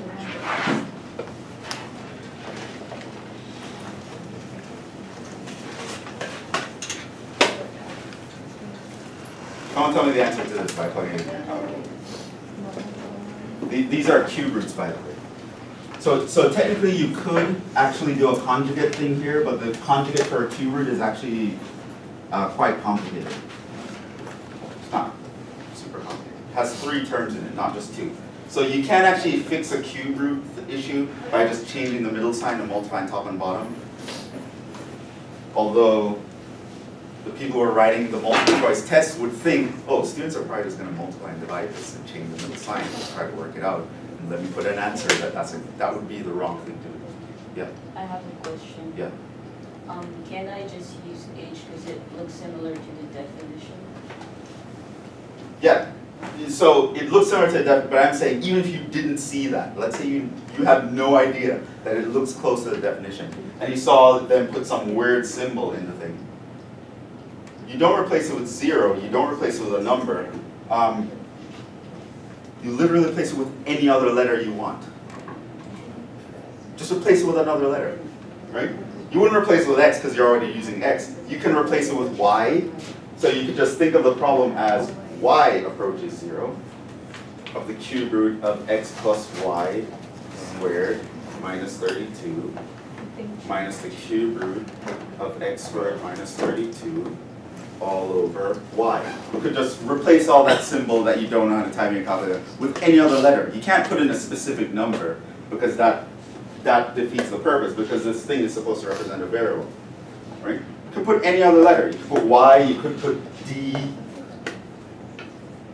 A: Someone tell me the answer to this by plugging it in your calculator. These are cube roots, by the way. So technically you could actually do a conjugate thing here, but the conjugate for a cube root is actually quite complicated. It's not super complicated. It has 3 terms in it, not just 2. So you can't actually fix a cube root issue by just changing the middle sign and multiplying top and bottom. Although the people who are writing the multiple choice tests would think, oh, students are probably just going to multiply and divide this and change the middle sign and try to work it out. And let me put an answer that would be the wrong thing to do. Yeah.
E: I have a question.
A: Yeah.
E: Can I just use H because it looks similar to the definition?
A: Yeah. So it looks similar to that, but I'm saying even if you didn't see that, let's say you have no idea that it looks close to the definition, and you saw them put some weird symbol in the thing, you don't replace it with 0, you don't replace it with a number. You literally replace it with any other letter you want. Just replace it with another letter, right? You wouldn't replace it with x because you're already using x. You can replace it with y. So you could just think of the problem as y approaches 0 of the cube root of x plus y squared minus 32 minus the cube root of x squared minus 32 all over y. You could just replace all that symbol that you don't know how to type in your calculator with any other letter. You can't put in a specific number because that defeats the purpose, because this thing is supposed to represent a variable, right? You could put any other letter. You could put y, you could put d,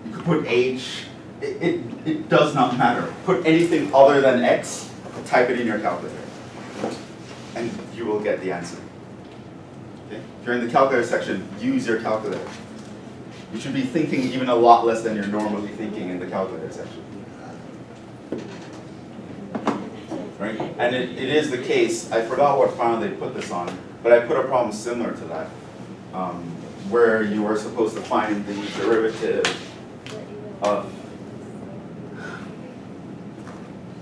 A: you could put h. It does not matter. Put anything other than x, type it in your calculator, and you will get the answer. Okay? If you're in the calculator section, use your calculator. You should be thinking even a lot less than you're normally thinking in the calculator section. right? And it is the case, I forgot what file they put this on, but I put a problem similar to that, where you were supposed to find the derivative of,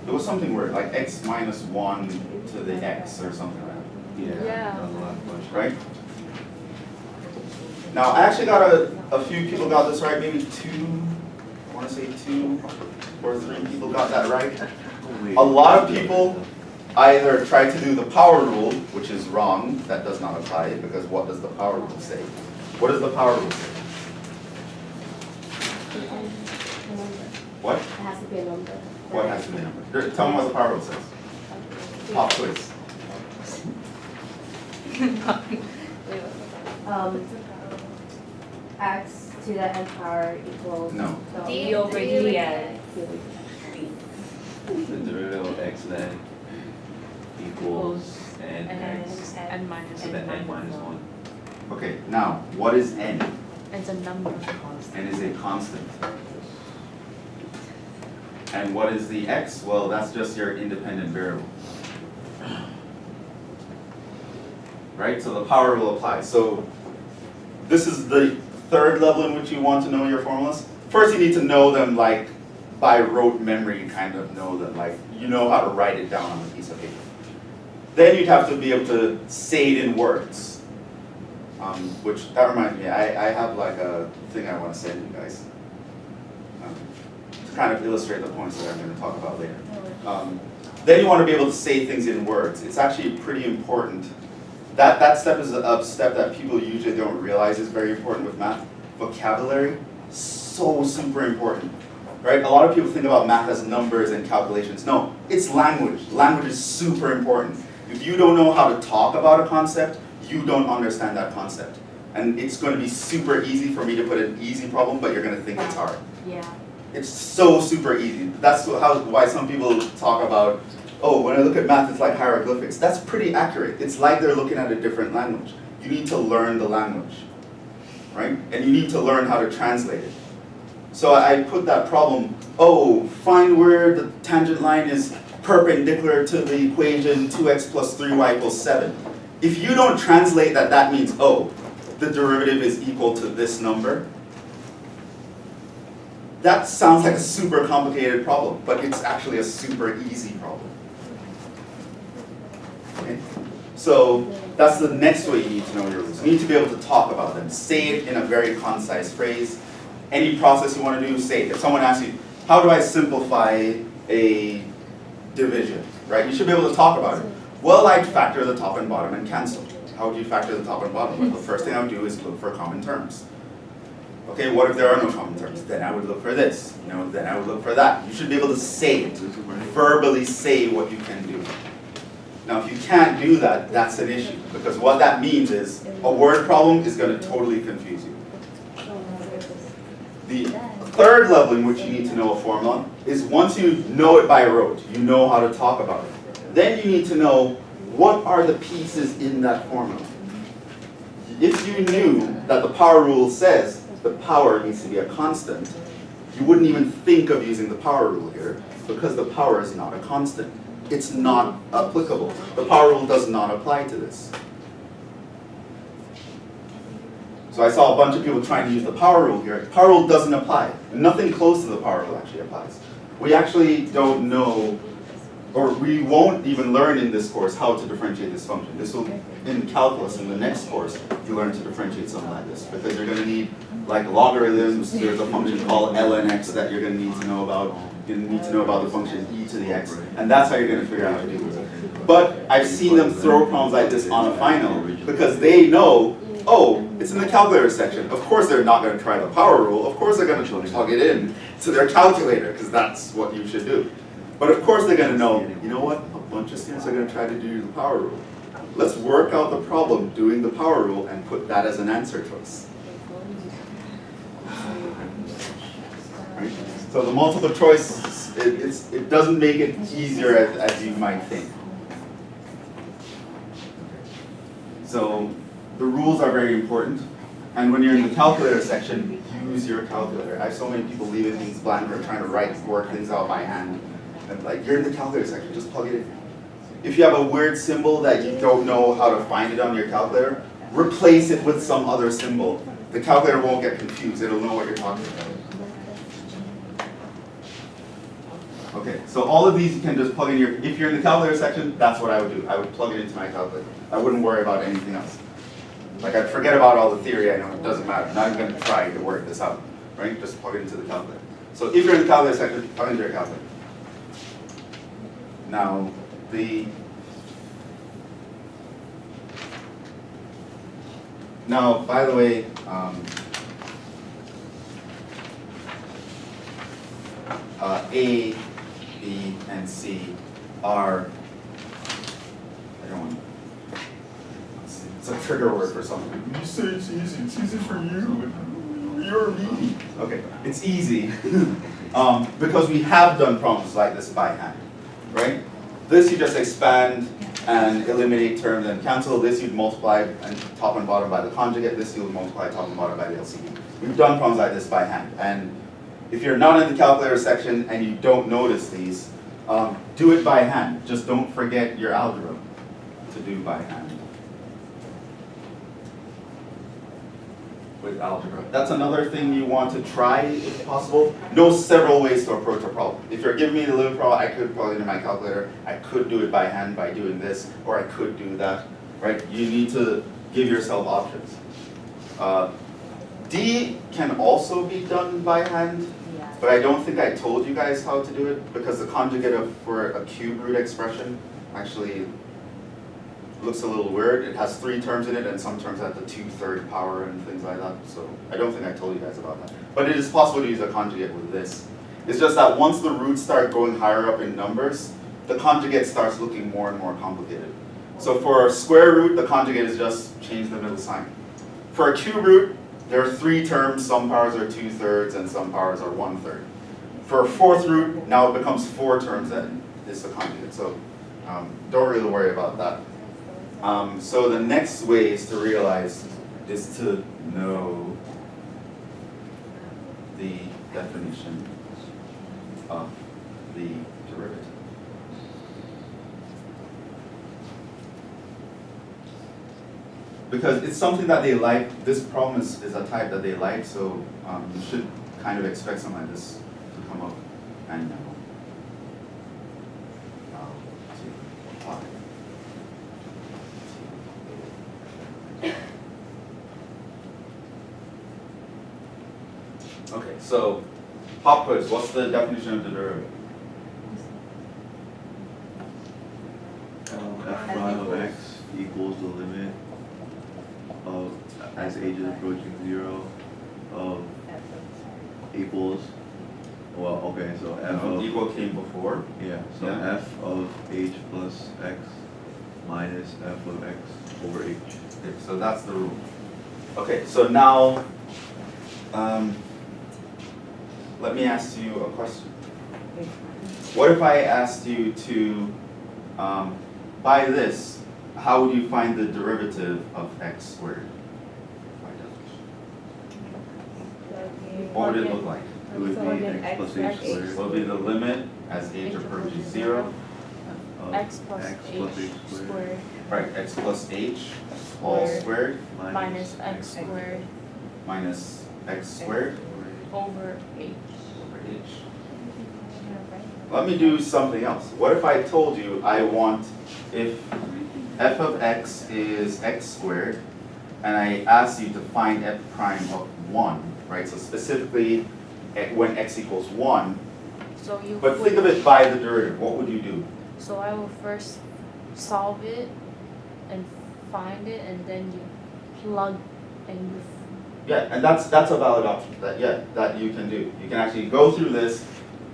A: it was something weird, like x minus 1 to the x or something like that.
B: Yeah.
C: That was the last question.
A: Right? Now, I actually got a few people got this right, maybe I want to say 2 or 3 people got that right. A lot of people either try to do the power rule, which is wrong, that does not apply, because what does the power rule say? What does the power rule say? What?
H: It has to be a number.
A: What has to be a number? Tell me what the power rule says. Pop quiz.
H: X to the n power equals.
A: No.
G: D over dx.
C: The derivative of x then equals n x
B: N minus
C: to the n minus 1.
A: Okay, now, what is n?
B: It's a number.
A: N is a constant. And what is the x? Well, that's just your independent variable. Right, so the power will apply. So this is the third level in which you want to know your formulas. First, you need to know them like by rote memory, you kind of know them, like you know how to write it down on a piece of paper. Then you'd have to be able to say it in words. Which, that reminds me, I have like a thing I want to send you guys. To kind of illustrate the points that I'm going to talk about later. Then you want to be able to say things in words. It's actually pretty important. That step is a step that people usually don't realize is very important with math. Vocabulary, so super important. Right? A lot of people think about math as numbers and calculations. No, it's language. Language is super important. If you don't know how to talk about a concept, you don't understand that concept. And it's going to be super easy for me to put an easy problem, but you're going to think it's hard.
B: Yeah.
A: It's so super easy. That's why some people talk about, oh, when I look at math, it's like hieroglyphics. That's pretty accurate. It's like they're looking at a different language. You need to learn the language, right? And you need to learn how to translate it. So I put that problem, oh, find where the tangent line is perpendicular to the equation 2x plus 3y equals 7. If you don't translate that, that means, oh, the derivative is equal to this number. That sounds like a super complicated problem, but it's actually a super easy problem. Okay? So that's the next way you need to know your rules. You need to be able to talk about them. Say it in a very concise phrase. Any process you want to do, say it. If someone asks you, how do I simplify a division? Right? You should be able to talk about it. Well, I'd factor the top and bottom and cancel. How would you factor the top and bottom? Well, the first thing I would do is look for common terms. Okay, what if there are no common terms? Then I would look for this. Then I would look for that. You should be able to say it. Verbally say what you can do. Now, if you can't do that, that's an issue. Because what that means is a word problem is going to totally confuse you. The third level in which you need to know a formula is once you know it by rote, you know how to talk about it. Then you need to know what are the pieces in that formula. If you knew that the power rule says the power needs to be a constant, you wouldn't even think of using the power rule here because the power is not a constant. It's not applicable. The power rule does not apply to this. So I saw a bunch of people trying to use the power rule here. The power rule doesn't apply. Nothing close to the power rule actually applies. We actually don't know, or we won't even learn in this course how to differentiate this function. This will, in calculus, in the next course, you learn to differentiate something like this because you're going to need like logarithms. There's a function called ln x that you're going to need to know about. You're going to need to know about the function e to the x, and that's how you're going to figure out how to do it. But I've seen them throw problems like this on a final because they know, oh, it's in the calculator section. Of course they're not going to try the power rule. Of course they're going to plug it in to their calculator because that's what you should do. But of course they're going to know, you know what, a bunch of students are going to try to do the power rule. Let's work out the problem doing the power rule and put that as an answer choice. Right? So the multiple choice, it doesn't make it easier as you might think. So the rules are very important. And when you're in the calculator section, use your calculator. I have so many people leaving things blank or trying to work things out by hand. And like, you're in the calculator section, just plug it in. if you have a weird symbol that you don't know how to find it on your calculator, replace it with some other symbol. The calculator won't get confused, it'll know what you're talking about. Okay, so all of these you can just plug in your, if you're in the calculator section, that's what I would do. I would plug it into my calculator. I wouldn't worry about anything else. Like I'd forget about all the theory, I know it doesn't matter. I'm not even gonna try to work this out, right? Just plug it into the calculator. So if you're in the calculator section, plug into your calculator. Now, by the way, A, B, and C are, I don't want, it's a trigger word for something. You say it's easy for you, you're me. Okay, it's easy, because we have done problems like this by hand, right? This you just expand and eliminate terms and cancel. This you'd multiply and top and bottom by the conjugate. This you'll multiply top and bottom by the LCD. We've done problems like this by hand. And if you're not in the calculator section and you don't notice these, do it by hand. Just don't forget your algebra to do by hand. With algebra. That's another thing you want to try if possible. Know several ways to approach a problem. If you're giving me the limit problem, I could plug it into my calculator. I could do it by hand by doing this, or I could do that, right? You need to give yourself options. D can also be done by hand, but I don't think I told you guys how to do it because the conjugate for a cube root expression actually looks a little weird. It has 3 terms in it and some terms have the 2/3 power and things like that. So I don't think I told you guys about that. But it is possible to use a conjugate with this. It's just that once the roots start going higher up in numbers, the conjugate starts looking more and more complicated. So for a square root, the conjugate is just change the middle sign. For a cube root, there are 3 terms, some powers are 2/3 and some powers are 1/3. For a fourth root, now it becomes 4 terms that is the conjugate. So don't really worry about that. So the next way is to realize is to know the definition of the derivative. Because it's something that they like, this problem is a type that they like, so you should kind of expect something like this to come up and okay, so pop quiz, what's the definition of the derivative?
C: F prime of x equals the limit of, as h is approaching 0, of equals, well, okay, so f of,
A: Equal came before.
C: yeah, so
A: Yeah.
C: f of h plus x minus f of x over h.
A: Okay, so that's the rule. Okay, so now, let me ask you a question. What if I asked you to, by this, how would you find the derivative of x squared? By definition. What would it look like?
C: It would
B: Plug
C: be
B: in
C: x plus
B: x,
C: h squared.
A: So it would be the limit as h approaches 0,
C: of
B: X plus
C: x
B: h
C: plus h
B: squared
A: right, x plus h all squared
B: minus x squared
A: minus x squared
B: over h.
A: over h. Let me do something else. What if I told you I want, if f of x is x squared, and I asked you to find f prime of 1, right? So specifically, when x equals 1,
B: So you
A: but think of it by the derivative, what would you do?
B: So I will first solve it and find it, and then you plug and you.
A: Yeah, and that's a valid option, that you can do. You can actually go through this,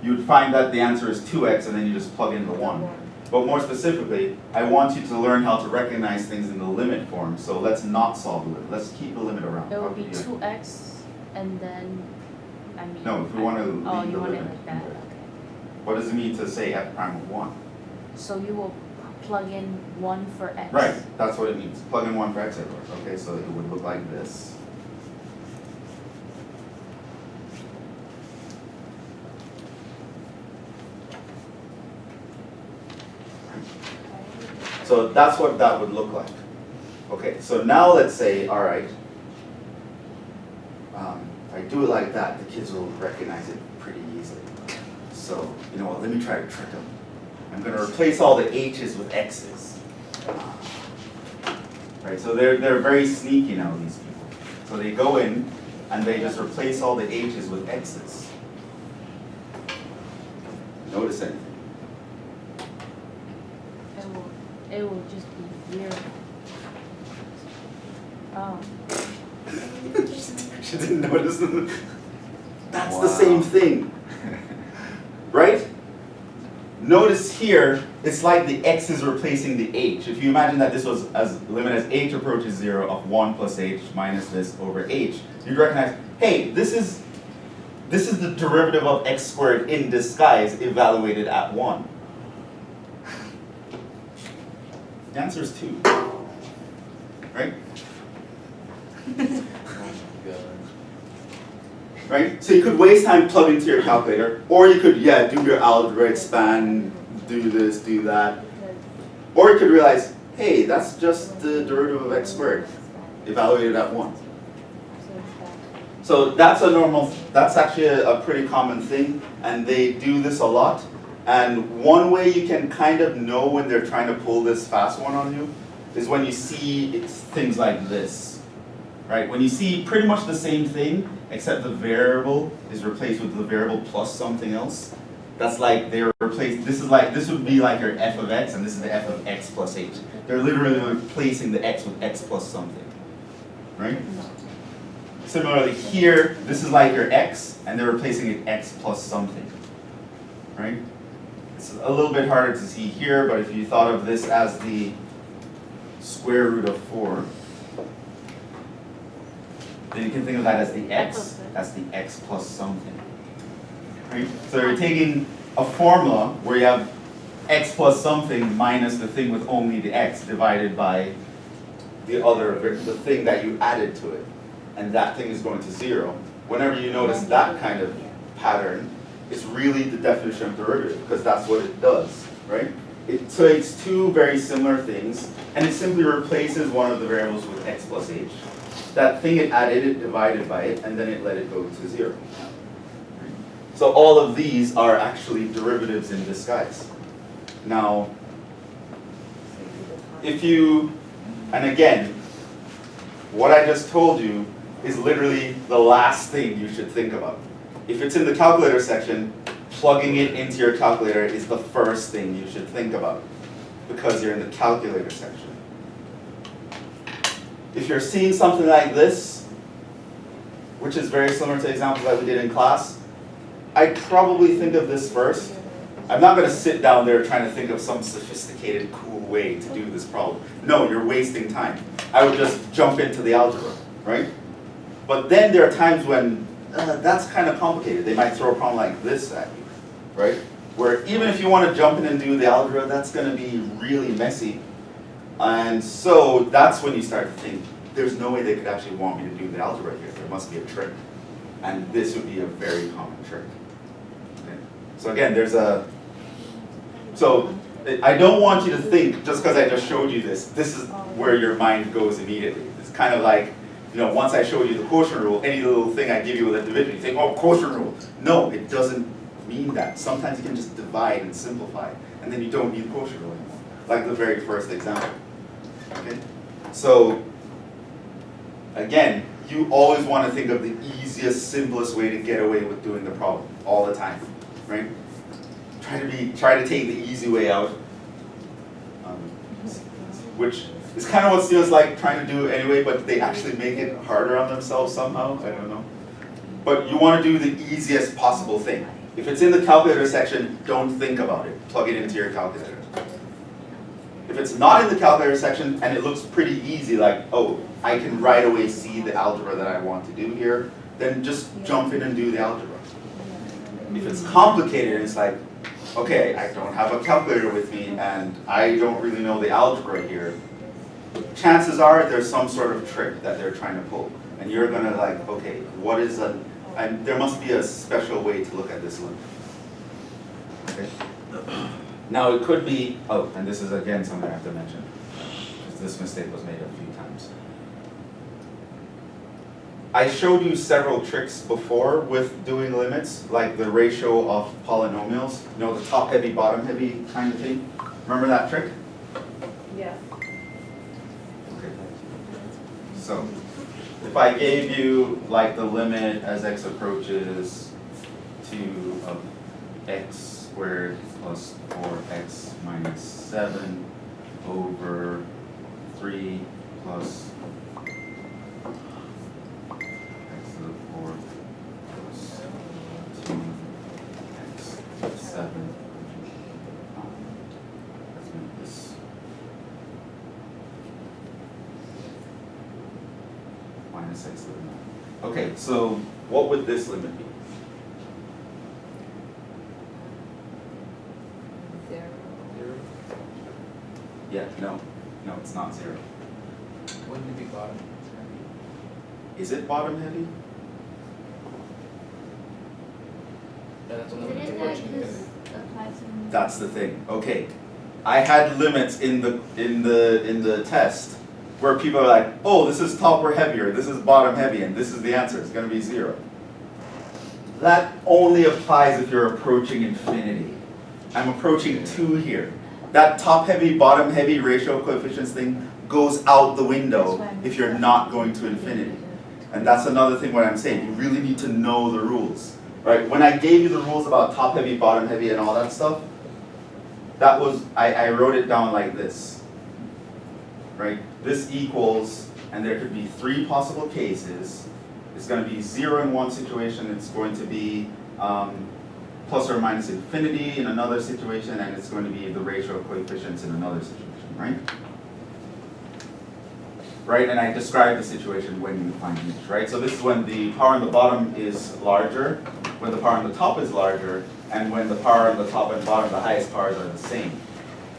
A: you'd find that the answer is 2x, and then you just plug in the 1. But more specifically, I want you to learn how to recognize things in the limit form, so let's not solve the limit, let's keep the limit around.
B: It
A: How
B: will be
A: would you-
B: 2x, and then, I mean.
A: No, if we want to leave
B: Oh,
A: the
B: you want it
A: limit.
B: like that, okay.
A: What does it mean to say f prime of 1?
B: So you will plug in 1 for x.
A: Right, that's what it means. Plug in 1 for x everywhere. Okay, so it would look like this. So that's what that would look like. Okay, so now let's say, all right, if I do it like that, the kids will recognize it pretty easily. So, you know what, let me try to trick them. I'm gonna replace all the H's with X's. Right, so they're very sneaky now, these people. So they go in and they just replace all the H's with X's. Notice anything?
B: It will just be 0. Oh.
A: She didn't notice. That's
C: Wow.
A: the same thing, right? Notice here, it's like the X is replacing the H. If you imagine that this was as limit as H approaches 0 of 1 plus H minus this over H, you'd recognize, hey, this is the derivative of X squared in disguise evaluated at 1. The answer is 2, right? Right? So you could waste time plugging into your calculator, or you could, yeah, do your algebra, expand, do this, do that. Or you could realize, hey, that's just the derivative of X squared, evaluated at 1. So that's actually a pretty common thing, and they do this a lot. And one way you can kind of know when they're trying to pull this fast one on you is when you see things like this, right? When you see pretty much the same thing, except the variable is replaced with the variable plus something else. That's like they're replaced, this would be like your f of x, and this is the f of x plus h. They're literally replacing the x with x plus something, right? Similarly here, this is like your x, and they're replacing it x plus something, right? It's a little bit harder to see here, but if you thought of this as the square root of 4, then you can think of that as the x, that's the x plus something, right? So you're taking a formula where you have x plus something minus the thing with only the x divided by the thing that you added to it, and that thing is going to 0. Whenever you notice that kind of pattern, it's really the definition of derivative, because that's what it does, right? It takes two very similar things, and it simply replaces one of the variables with x plus h. That thing it added, it divided by it, and then it let it go to 0. So all of these are actually derivatives in disguise. Now, if you, and again, what I just told you is literally the last thing you should think about. If it's in the calculator section, plugging it into your calculator is the first thing you should think about, because you're in the calculator section. If you're seeing something like this, which is very similar to examples that we did in class, I'd probably think of this first. I'm not going to sit down there trying to think of some sophisticated, cool way to do this problem. No, you're wasting time. I would just jump into the algebra, right? But then there are times when that's kind of complicated. They might throw a problem like this at you, right? Where even if you want to jump in and do the algebra, that's going to be really messy. And so that's when you start to think, there's no way they could actually want me to do the algebra here. There must be a trick. And this would be a very common trick. Okay. So again, so I don't want you to think, just because I just showed you this is where your mind goes immediately. It's kind of like, once I showed you the quotient rule, any little thing I give you with a division, you think, oh, quotient rule. No, it doesn't mean that. Sometimes you can just divide and simplify, and then you don't need quotient rule anymore. Like the very first example. Okay? So, again, you always want to think of the easiest, simplest way to get away with doing the problem all the time, right? Try to take the easy way out, which is kind of what students like trying to do anyway, but they actually make it harder on themselves somehow. I don't know. But you want to do the easiest possible thing. If it's in the calculator section, don't think about it. Plug it into your calculator. If it's not in the calculator section and it looks pretty easy, like, oh, I can right away see the algebra that I want to do here, then just jump in and do the algebra. If it's complicated and it's like, okay, I don't have a calculator with me and I don't really know the algebra here, chances are there's some sort of trick that they're trying to pull. And you're going to like, okay, there must be a special way to look at this one. Okay? Now it could be, oh, and this is again something I have to mention, because this mistake was made a few times. I showed you several tricks before with doing limits, like the ratio of polynomials, you know, the top heavy, bottom heavy kind of thing. Remember that trick?
F: Yeah.
A: Okay. So, if I gave you like the limit as x approaches to x squared plus 4x minus 7 over 3 plus x to the 4th plus 2x to the 7. Let's make this minus x to the 9. Okay, so what would this limit be?
E: Zero.
A: Yeah, no, it's not 0.
D: Wouldn't it be bottom?
A: Is it bottom heavy?
D: Yeah, that's only
H: Isn't
D: when it's
H: it like
D: approaching
H: this
D: infinity.
H: applies in?
A: That's the thing. Okay, I had limits in the test where people are like, oh, this is top or heavier, this is bottom heavy, and this is the answer. It's going to be 0. That only applies if you're approaching infinity. I'm approaching 2 here. That top heavy, bottom heavy ratio of coefficients thing goes out the window if you're not going to infinity. And that's another thing what I'm saying. You really need to know the rules. Right? When I gave you the rules about top heavy, bottom heavy, and all that stuff, that was, I wrote it down like this. Right? This equals, and there could be 3 possible cases. It's going to be 0 in one situation, it's going to be plus or minus infinity in another situation, and it's going to be the ratio of coefficients in another situation, right? Right, and I described the situation when you find each, right? So this is when the power on the bottom is larger, when the power on the top is larger, and when the power on the top and bottom, the highest powers are the same.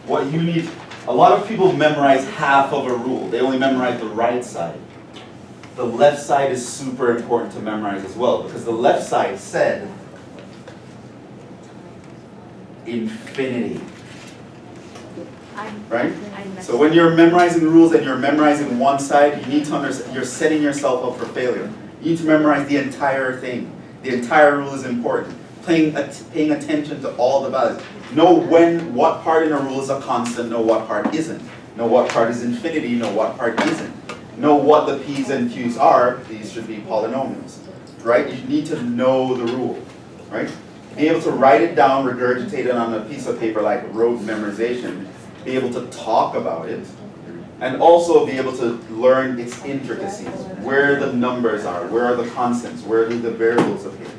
A: What you need, a lot of people memorize half of a rule. They only memorize the right side. The left side is super important to memorize as well, because the left side said infinity, right? So when you're memorizing rules and you're memorizing one side, you need to understand, you're setting yourself up for failure. You need to memorize the entire thing. The entire rule is important. Paying attention to all the values. Know what part in a rule is a constant, know what part isn't. Know what part is infinity, know what part isn't. Know what the p's and q's are. These should be polynomials, right? You need to know the rule, right? Be able to write it down, regurgitate it on a piece of paper like rote memorization. Be able to talk about it, and also be able to learn its intricacies, where the numbers are, where are the constants, where do the variables appear,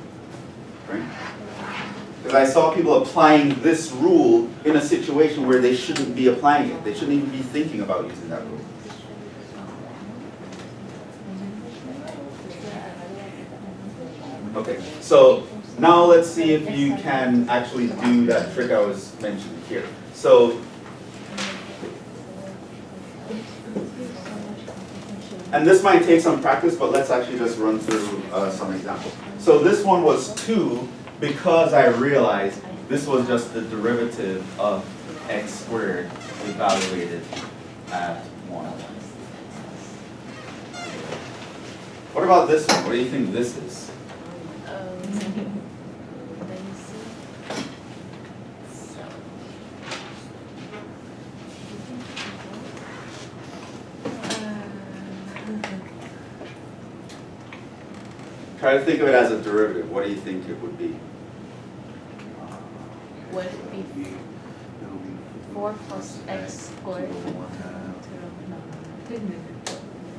A: right? Because I saw people applying this rule in a situation where they shouldn't be applying it. They shouldn't even be thinking about using that rule. Okay, so now let's see if you can actually do that trick I was mentioning here. So, and this might take some practice, but let's actually just run through some examples. So this one was 2 because I realized this was just the derivative of x squared evaluated at 1. What about this one? What do you think this is? Try to think of it as a derivative. What do you think it would be?
B: Would it be 4 plus x squared?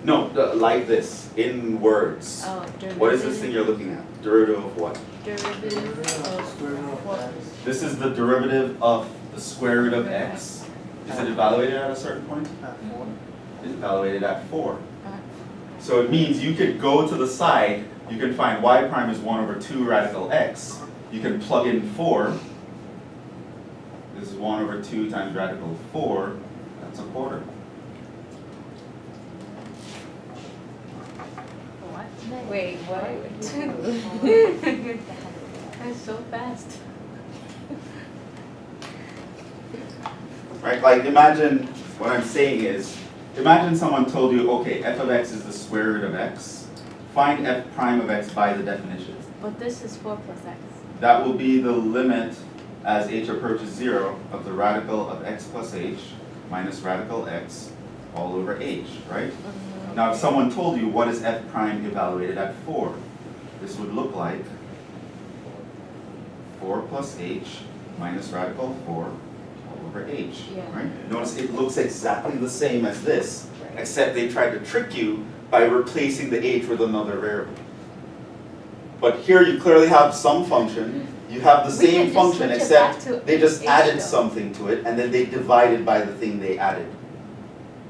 A: No, like this, in words.
B: Oh, derivative.
A: What is this thing you're looking at? Derivative of what?
B: Derivative of what?
A: This is the derivative of the square root of x. Is it evaluated at a certain point?
D: At 4.
A: It's evaluated at 4. So it means you could go to the side, you can find y prime is 1 over 2 radical x. You can plug in 4. This is 1 over 2 times radical 4. That's a quarter.
B: What?
G: Wait, what?
B: That's so fast.
A: Right, like imagine, what I'm saying is, imagine someone told you, okay, f of x is the square root of x. Find f prime of x by the definition.
B: But this is 4 plus x.
A: That will be the limit as h approaches 0 of the radical of x plus h minus radical x all over h, right? Now if someone told you what is f prime evaluated at 4, this would look like 4 plus h minus radical 4 all over h,
B: Yeah.
A: right? Notice it looks exactly the same as this, except they tried to trick you by replacing the h with another variable. But here you clearly have some function, you have the
B: We can
A: same
B: just
A: function
B: switch it back
A: except
B: to
A: they just
B: h
A: added
B: though.
A: something to it and then they divided by the thing they added.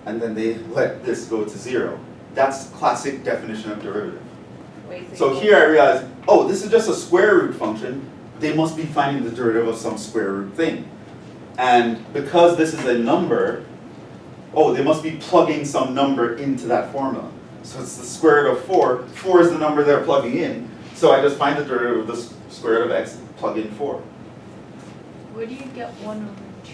A: And then they let this go to 0. That's classic definition of derivative.
G: Wait,
A: So
G: you
A: here I realize, oh, this is just a square root function. They must be finding the derivative of some square root thing. And because this is a number, oh, they must be plugging some number into that formula. So it's the square root of 4. 4 is the number they're plugging in. So I just find the derivative of the square root of x, plug in 4.
B: Where do you get 1 over 2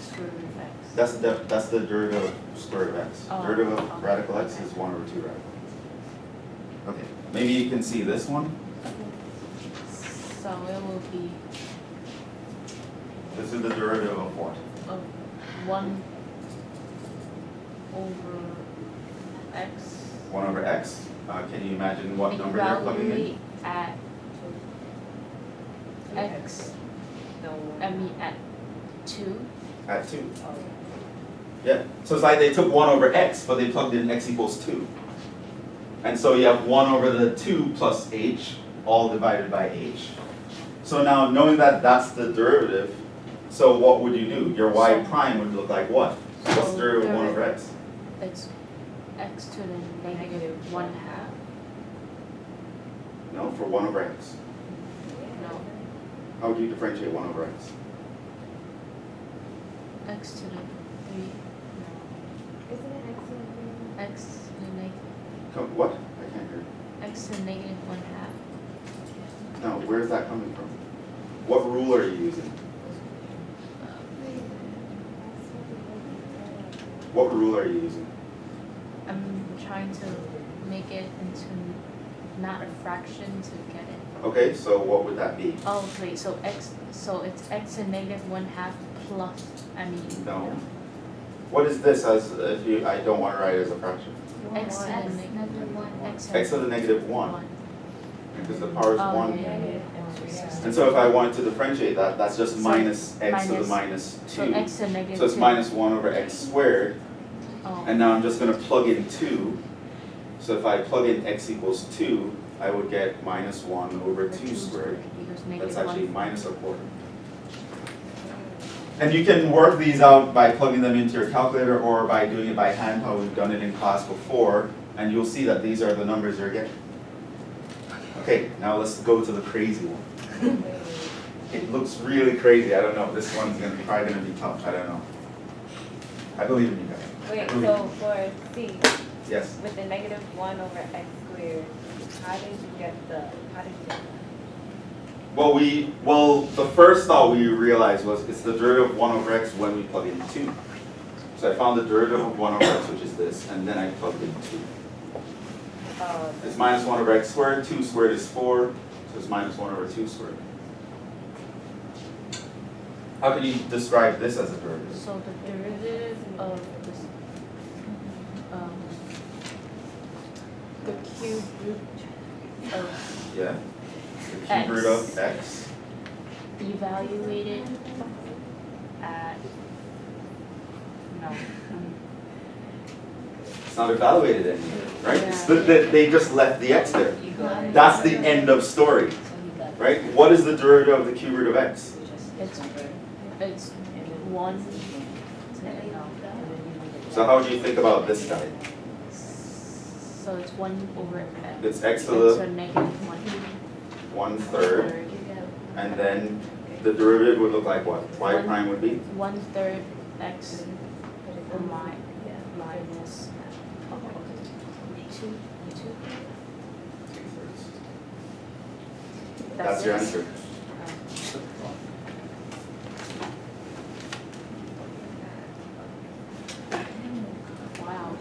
B: square root of x?
A: That's the derivative of square root of x.
B: Oh,
A: Derivative of
B: okay,
A: radical x
B: okay.
A: is 1 over 2 radical x. Okay, maybe you can see this one.
B: So it will be
A: This is the derivative of what?
B: 1 over x.
A: 1 over x. Can you imagine what number they're plugging in?
B: Evaluate at x, I mean at 2.
A: At 2. Yeah, so it's like they took 1 over x, but they plugged in x equals 2. And so you have 1 over the 2 plus h, all divided by h. So now knowing that that's the derivative, so what would you do? Your y prime would look like what? What's the derivative of 1 over x?
B: It's x to the negative 1/2.
A: No, for 1 over x.
B: No,
A: How would you differentiate 1 over x?
B: x to the 3.
H: Isn't it excellent?
B: X to the negative.
A: What? I can't hear.
B: X to the negative 1/2.
A: No, where's that coming from? What rule are you using? What rule are you using?
B: I'm trying to make it into not a fraction to get it.
A: Okay, so what would that be?
B: Oh, wait, so it's x to the negative 1/2 plus,
A: No. What is this as if you, I don't want to write it as a fraction?
B: X to the
H: X,
B: negative
H: negative 1.
A: X to the negative 1, because the power is
B: Oh,
A: 1.
B: yeah.
A: And so if I wanted to differentiate that, that's just
B: So
A: minus x to the
B: minus-
A: minus
B: So
A: 2.
B: x to the negative 2.
A: So it's minus 1 over x squared,
B: Oh.
A: and now I'm just going to plug in 2. So if I plug in x equals 2, I would get minus 1 over 2 squared.
B: Equals
A: That's
B: negative
A: actually
B: 1.
A: minus a quarter. And you can work these out by plugging them into your calculator or by doing it by hand, how we've done it in class before, and you'll see that these are the numbers you're getting. Okay, now let's go to the crazy one. It looks really crazy, I don't know, this one's probably gonna be tough, I don't know. I believe in you guys.
G: Wait,
A: I believe
G: so
A: in you.
G: for C,
A: Yes,
G: with the negative 1 over x squared, how did you get that?
A: well, the first thought we realized was it's the derivative of 1 over x when we plug in 2. So I found the derivative of 1 over x, which is this, and then I plugged in 2. It's minus 1 over x squared, 2 squared is 4, so it's minus 1 over 2 squared. How can you describe this as a derivative?
B: So the derivative of this, the cube root of
A: Yeah? The cube root of x.
B: evaluated at, no,
A: It's not evaluated anymore, right?
B: Yeah.
A: They just left the x there. That's the end of story, right? What is the derivative of the cube root of x?
B: it's 1 to, no.
A: So how do you think about this guy?
B: So it's 1 over x.
A: It's x to
B: So
A: the
B: negative 1.
A: 1/3, and then the derivative would look like what? Y prime would be?
B: 1/3 x minus 2.
A: That's your answer.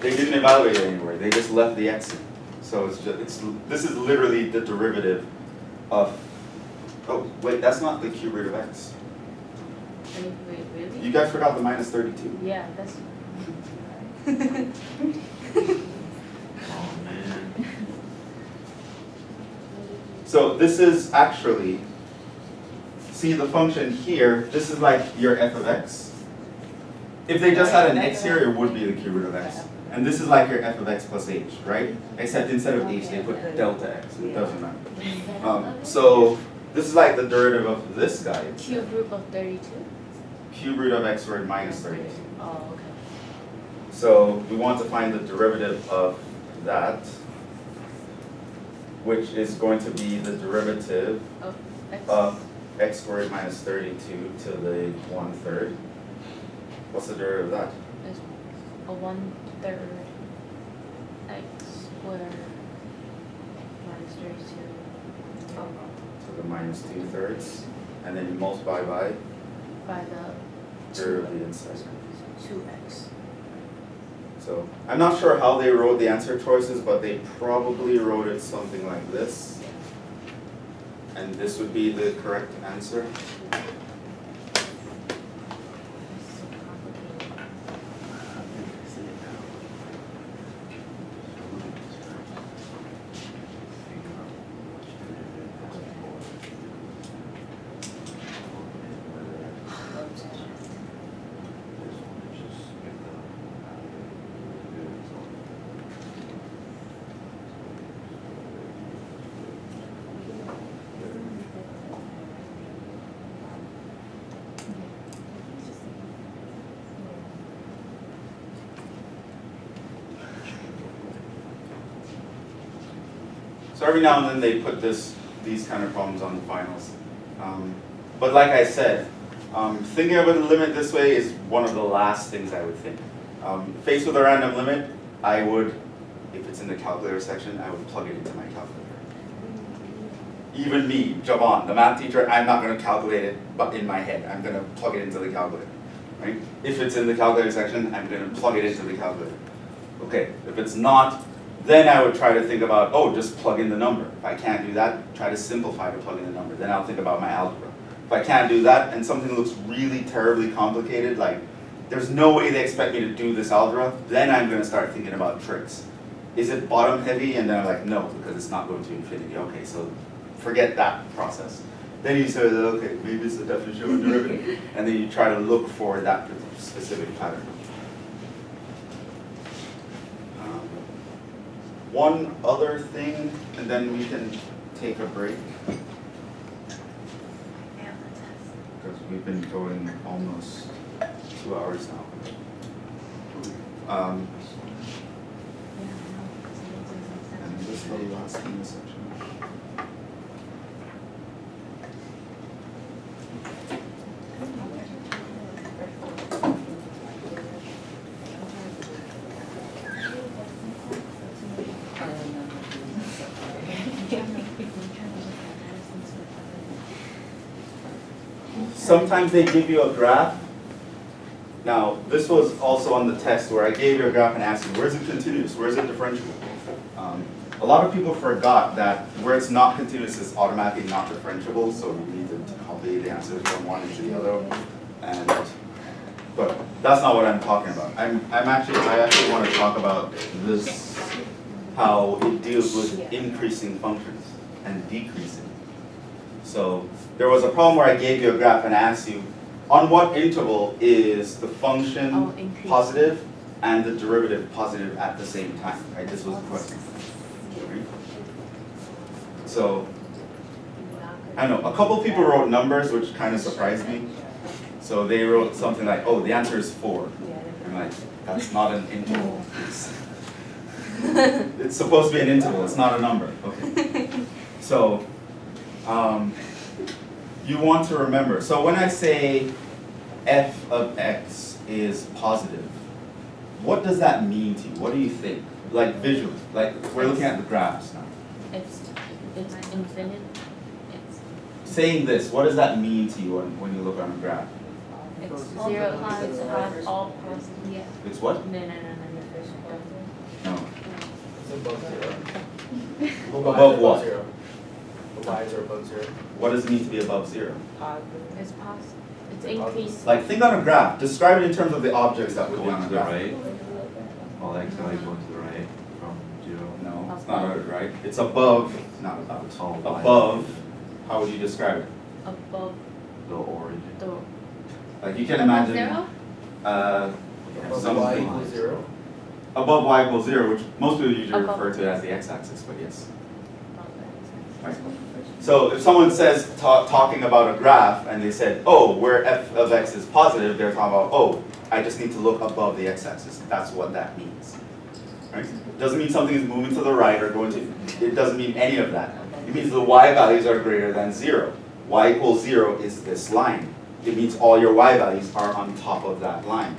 A: They didn't evaluate it anywhere. They just left the x in. So this is literally the derivative of. Oh wait, that's not the cube root of x.
B: Wait, really?
A: You guys forgot the minus 32.
B: Yeah, that's.
C: Oh, man.
A: So this is actually, see the function here, this is like your f of x. If they just had an x here, it would be the cube root of x. And this is like your f of x plus h, right? Except instead of h, they put delta x. It doesn't matter. So this is like the derivative of this guy.
B: Cube root of 32?
A: Cube root of x squared minus 32.
B: Oh, okay.
A: So we want to find the derivative of that, which is going to be the derivative
B: Of x.
A: of x squared minus 32 to the 1/3. What's the derivative of that?
B: Is a 1/3 x squared minus 32
A: To the minus 2/3, and then you multiply by
B: the
A: derivative of the inside.
B: 2x.
A: So I'm not sure how they wrote the answer choices, but they probably wrote it something like this. And this would be the correct answer. So every now and then they put these kind of problems on the finals. But like I said, thinking about the limit this way is one of the last things I would think. Faced with a random limit, I would, if it's in the calculator section, I would plug it into my calculator. Even me, Javan, the math teacher, I'm not going to calculate it, but in my head, I'm going to plug it into the calculator. Right? If it's in the calculator section, I'm going to plug it into the calculator. Okay, if it's not, then I would try to think about, oh, just plug in the number. If I can't do that, try to simplify to plug in the number. Then I'll think about my algebra. If I can't do that, and something looks really terribly complicated, like there's no way they expect me to do this algebra, then I'm going to start thinking about tricks. Is it bottom heavy? And then I'm like, no, because it's not going to infinity. Okay, so forget that process. Then you say, okay, maybe it's the definition of a derivative. And then you try to look for that specific pattern. One other thing, and then we can take a break. Because we've been going almost 2 hours now. And this is the last thing in the section. Sometimes they give you a graph. Now, this was also on the test where I gave you a graph and asked you, where is it continuous? Where is it differentiable? A lot of people forgot that where it's not continuous is automatically not differentiable, so you need to copy the answers from one into the other. But that's not what I'm talking about. I actually want to talk about this, how it deals with increasing functions and decreasing. So there was a problem where I gave you a graph and asked you, on what interval is the function positive and the derivative positive at the same time? Right? This was the question. So I know a couple people wrote numbers, which kind of surprised me. So they wrote something like, "Oh, the answer is 4." I'm like, "That's not an interval. It's supposed to be an interval. It's not a number." Okay. So you want to remember. So when I say f of x is positive, what does that mean to you? What do you think? Like visually, like we're looking at the graphs now.
B: It's infinite.
A: Saying this, what does that mean to you when you look on a graph?
B: It's 0 times half all positive. Yeah.
A: It's what?
B: No.
D: It's above zero.
A: Above what?
D: Zero. The y's are above zero.
A: What does it mean to be above 0?
B: It's positive. It's increased.
A: Like, think on a graph. Describe it in terms of the objects that would be
C: Going
A: on
C: to
A: a
C: the
A: graph.
C: right. All x values going to the right from 0.
A: No, it's not right. It's above, not about.
C: Oh,
A: Above, how would you describe it?
B: Above
C: the origin.
B: the.
A: Like, you can imagine.
H: Zero?
D: Above
A: Something
D: y equals zero.
A: above y equals 0, which most people usually
B: Above.
A: refer to as the x-axis, but yes.
B: Above the
A: Right. So if someone says, talking about a graph, and they said, oh, where f of x is positive, they're talking about, oh, I just need to look above the x-axis. That's what that means. Right? Doesn't mean something is moving to the right or going to, it doesn't mean any of that. It means the y values are greater than 0. Y equals 0 is this line. It means all your y values are on top of that line,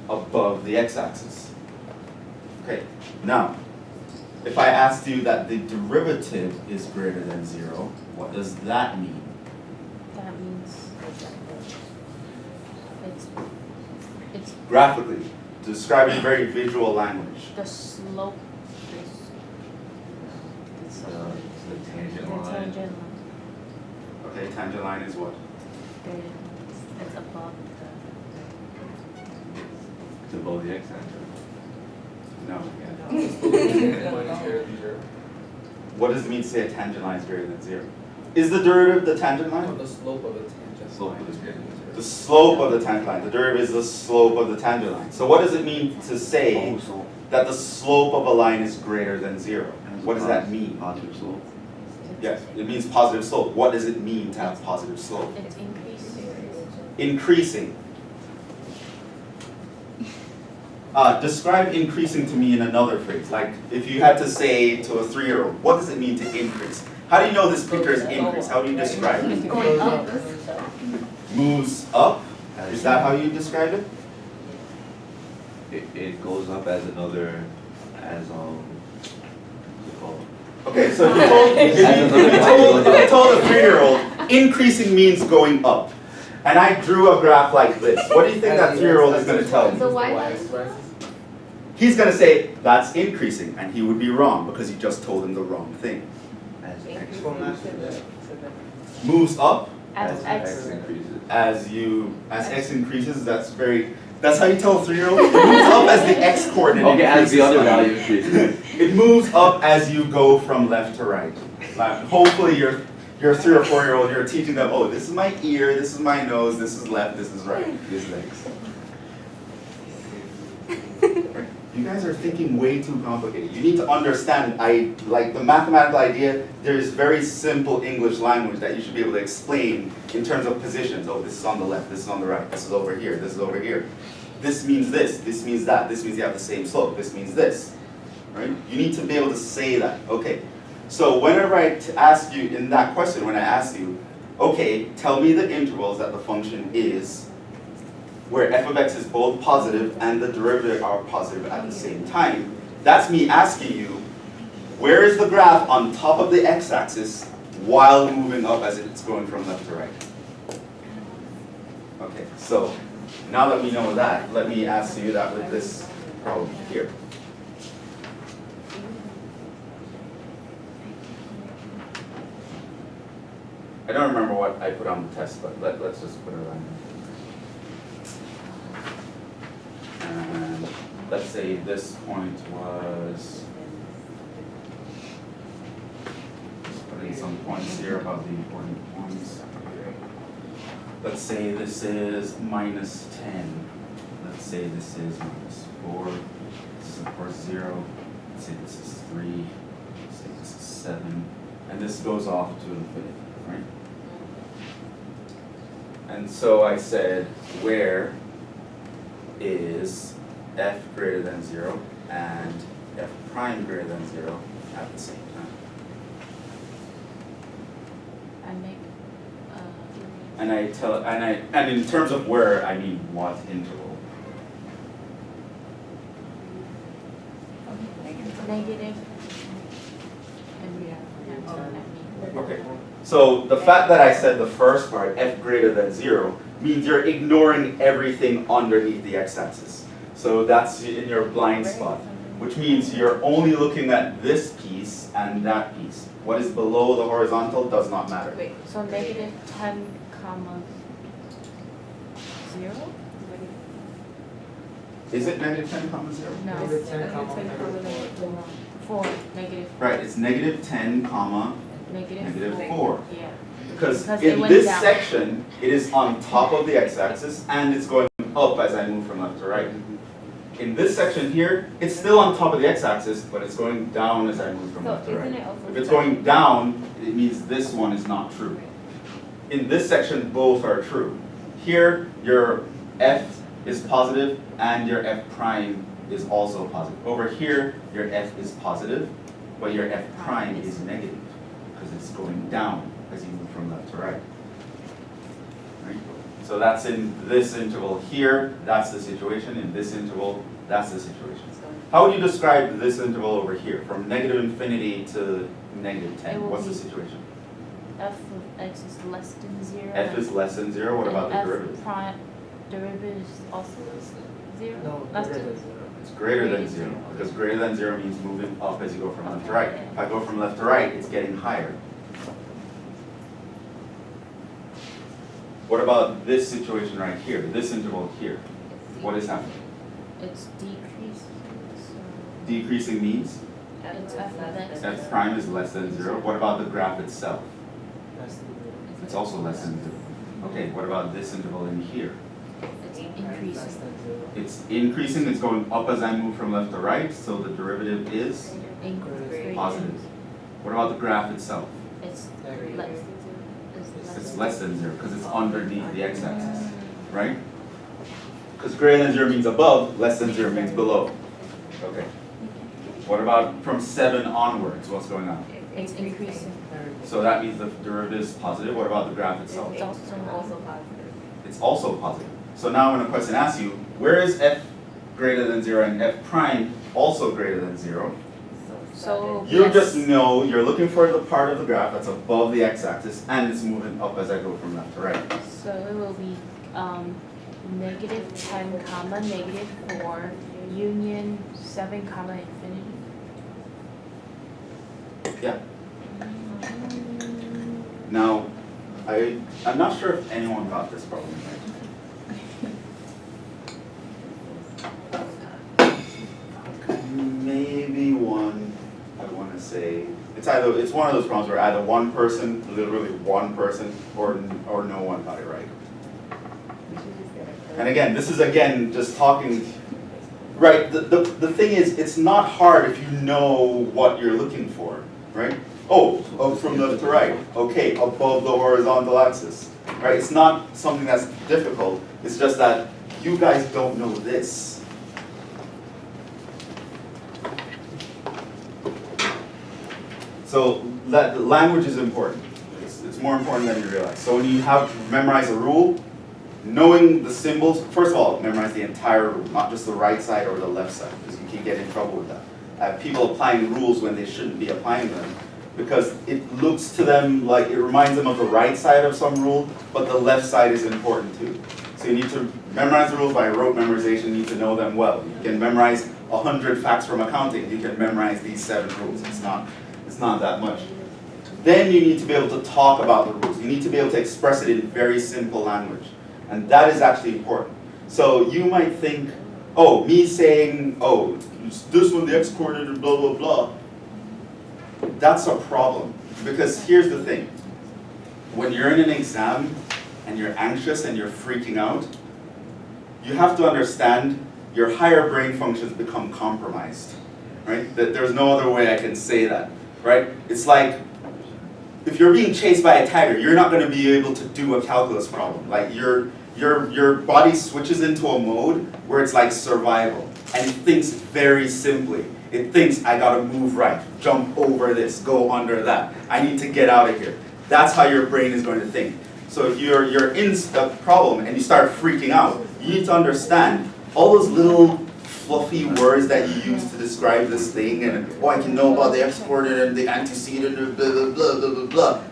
A: above the x-axis. Okay, now, if I asked you that the derivative is greater than 0, what does that mean?
B: That means it's
A: Graphically, describe in very visual language.
B: the slope is
C: The tangent
B: the
C: line.
B: tangent line.
A: Okay, tangent line is what?
B: It's above
C: It's above the x-axis.
A: No.
D: Minus zero to zero.
A: What does it mean to say a tangent line is greater than 0? Is the derivative the tangent
D: No,
A: line?
D: the slope of a tangent
C: Slope
D: line
C: of
D: is
C: the
D: greater than zero.
A: The slope of the tangent line. The derivative is the slope of the tangent line. So what does it mean to say that the slope of a line is greater than 0? What does that mean?
C: Positive slope.
A: Yes, it means positive slope. What does it mean to have positive slope?
B: it's increasing.
A: Increasing. Describe increasing to me in another phrase. Like if you had to say to a 3-year-old, what does it mean to increase? How do you know this picture is increase? How do you describe it?
H: Going up.
A: Moves up? Is that how you describe it?
C: It goes up as another, as what's it called?
A: Okay, so if you told a 3-year-old, increasing means going up. And I drew a graph like this. What do you think that 3-year-old is going to tell
H: So
A: me?
H: why
D: Y
H: does
D: rises.
A: He's going to say, that's increasing, and he would be wrong because you just told him the wrong thing.
C: As x
F: Increase.
C: increases.
A: Moves up
B: As
C: x
B: x
C: increases.
A: as x increases, that's how you tell a 3-year-old? It moves up as the x coordinate
C: Okay, as the other
A: increases.
C: value increases.
A: It moves up as you go from left to right. Like, hopefully you're a 3 or 4-year-old, you're teaching them, oh, this is my ear, this is my nose, this is left, this is right, this is x. You guys are thinking way too complicated. You need to understand, like the mathematical idea, there's very simple English language that you should be able to explain in terms of positions. Oh, this is on the left, this is on the right, this is over here, this is over here. This means this means that, this means you have the same slope, this means this. Right? You need to be able to say that. Okay. So whenever I ask you, in that question, when I ask you, okay, tell me the intervals that the function is, where f of x is both positive and the derivative are positive at the same time, that's me asking you, where is the graph on top of the x-axis while moving up as it's going from left to right? Okay, so now that we know that, let me ask you that with this problem here. I don't remember what I put on the test, but let's just put it on. And let's say this point was, let's put in some points here about the important points. Let's say this is -10. Let's say this is -4. This is of course 0. Let's say this is 3. Let's say this is 7. And this goes off to infinity, right? And so I said, where is f greater than 0 and f prime greater than 0 at the same time?
B: I make
A: And in terms of where, I mean what interval?
B: negative and we have
A: Okay. So the fact that I said the first part, f greater than 0, means you're ignoring everything underneath the x-axis. So that's in your blind spot. which means you're only looking at this piece and that piece. What is below the horizontal does not matter.
E: Wait,
B: So negative 10 comma 0?
A: Is it negative 10 comma 0?
B: No.
D: Negative 10 comma
F: Negative 10
D: negative
F: comma
B: 4, negative,
A: Right, it's negative 10 comma
B: negative
A: negative
B: 4.
A: 4.
B: Yeah.
A: Because
B: Because it
A: in
B: went
A: this
B: down.
A: section, it is on top of the x-axis and it's going up as I move from left to right. In this section here, it's still on top of the x-axis, but it's going down as I move from
G: So
A: left to right.
G: isn't it also?
A: If it's going down, it means this one is not true. In this section, both are true. Here, your f is positive and your f prime is also positive. Over here, your f is positive, but your f prime is negative because it's going down as you move from left to right. Right? So that's in this interval here, that's the situation. In this interval, that's the situation. How would you describe this interval over here, from negative infinity to negative
B: It
A: 10?
B: will
A: What's the
B: be-
A: situation?
B: F of x is less than 0.
A: F is less than 0, what about the derivative?
B: F prime derivative is also less than 0?
D: No,
B: Less
D: greater
B: than
D: than 0.
A: It's greater than 0, because greater than 0 means moving up as you go from left to right. If I go from left to right, it's getting higher. What about this situation right here, this interval here? What is happening?
B: It's decreasing, so
A: Decreasing means
B: it's f of x.
A: f prime is less than 0. What about the graph itself?
D: That's the
A: It's also less than 0. Okay, what about this interval in here?
B: It's
D: less
B: increasing.
D: than 0.
A: It's increasing, it's going up as I move from left to right, so the derivative is
B: Increasing.
A: positive. What about the graph itself?
B: It's
D: Negative.
B: less.
A: It's less than 0, because it's underneath the x-axis, right? Because greater than 0 means above, less than 0 means below. Okay. What about from 7 onwards, what's going on?
B: It's increasing.
A: So that means the derivative is positive. What about the graph itself?
B: It's also
E: positive.
A: It's also positive. So now when a question asks you, where is f greater than 0 and f prime also greater than 0?
B: So
A: You
B: yes.
A: just know you're looking for the part of the graph that's above the x-axis and it's moving up as I go from left to right.
B: So it will be negative 10 comma negative 4 union 7 comma infinity.
A: Yeah. Now, I'm not sure if anyone got this problem right. Maybe one, I want to say, it's one of those problems where either one person, literally one person, or no one got it right. And again, this is again just talking, right, the thing is, it's not hard if you know what you're looking for, right? Oh, up from left to right, okay, above the horizontal axis, right? It's not something that's difficult, it's just that you guys don't know this. So that language is important. It's more important than you realize. So when you have to memorize a rule, knowing the symbols, first of all, memorize the entire rule, not just the right side or the left side, because you can get in trouble with that. I have people applying rules when they shouldn't be applying them, because it looks to them like it reminds them of the right side of some rule, but the left side is important too. So you need to memorize the rules by rote memorization, you need to know them well. You can memorize 100 facts from accounting, you can memorize these 7 rules. It's not that much. Then you need to be able to talk about the rules. You need to be able to express it in very simple language. And that is actually important. So you might think, oh, me saying, oh, this one, the x-coordinate, blah, blah, blah. That's a problem. Because here's the thing. When you're in an exam and you're anxious and you're freaking out, you have to understand your higher brain functions become compromised. Right? That there's no other way I can say that. Right? It's like, if you're being chased by a tiger, you're not going to be able to do a calculus problem. Like your body switches into a mode where it's like survival, and it thinks very simply. It thinks, I gotta move right, jump over this, go under that. I need to get out of here. That's how your brain is going to think. So if you're in a problem and you start freaking out, you need to understand all those little fluffy words that you use to describe this thing, and oh, I can know about the x-coordinate and the antecedent and blah, blah, blah, blah, blah, blah.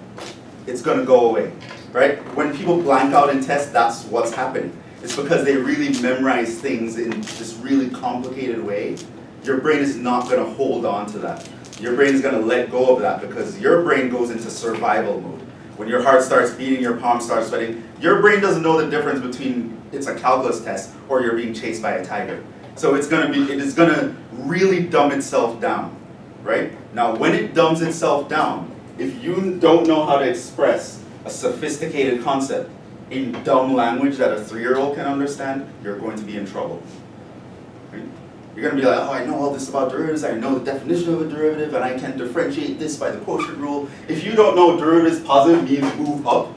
A: It's gonna go away, right? When people blank out in tests, that's what's happening. It's because they really memorize things in this really complicated way, your brain is not going to hold on to that. Your brain is going to let go of that because your brain goes into survival mode. When your heart starts beating, your palms start sweating, your brain doesn't know the difference between it's a calculus test or you're being chased by a tiger. So it is going to really dumb itself down, right? Now, when it dumbs itself down, if you don't know how to express a sophisticated concept in dumb language that a 3-year-old can understand, you're going to be in trouble. Right? You're going to be like, oh, I know all this about derivatives, I know the definition of a derivative, and I can differentiate this by the quotient rule. If you don't know derivatives positive means move up,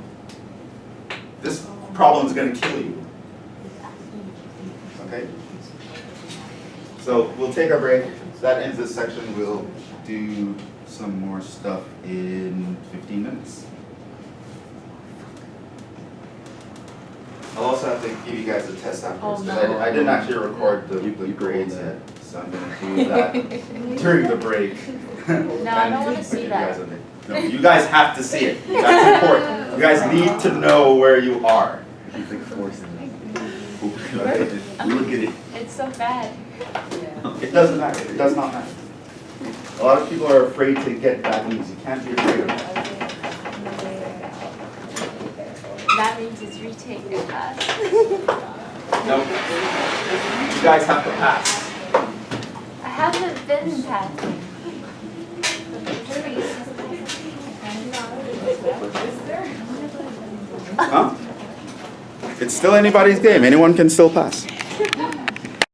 A: this problem is going to kill you. Okay? So we'll take a break. That ends this section. We'll do some more stuff in 15 minutes. I'll also have to give you guys a test afterwards.
B: Oh,
A: 'Cause
B: no.
A: I didn't actually record the grades yet, so I'm going to do that during the break.
B: No, I don't want to see that.
A: No, you guys have to see it. That's important. You guys need to know where you are.
C: He's like forcing it.
A: Look at it.
B: It's so bad.
A: It doesn't matter. It does not matter. A lot of people are afraid to get bad news. You can't be afraid of that.
B: That means it's retake your class.
A: No. You guys have to pass.
B: I haven't been passing.
A: Huh? It's still anybody's game. Anyone can still pass.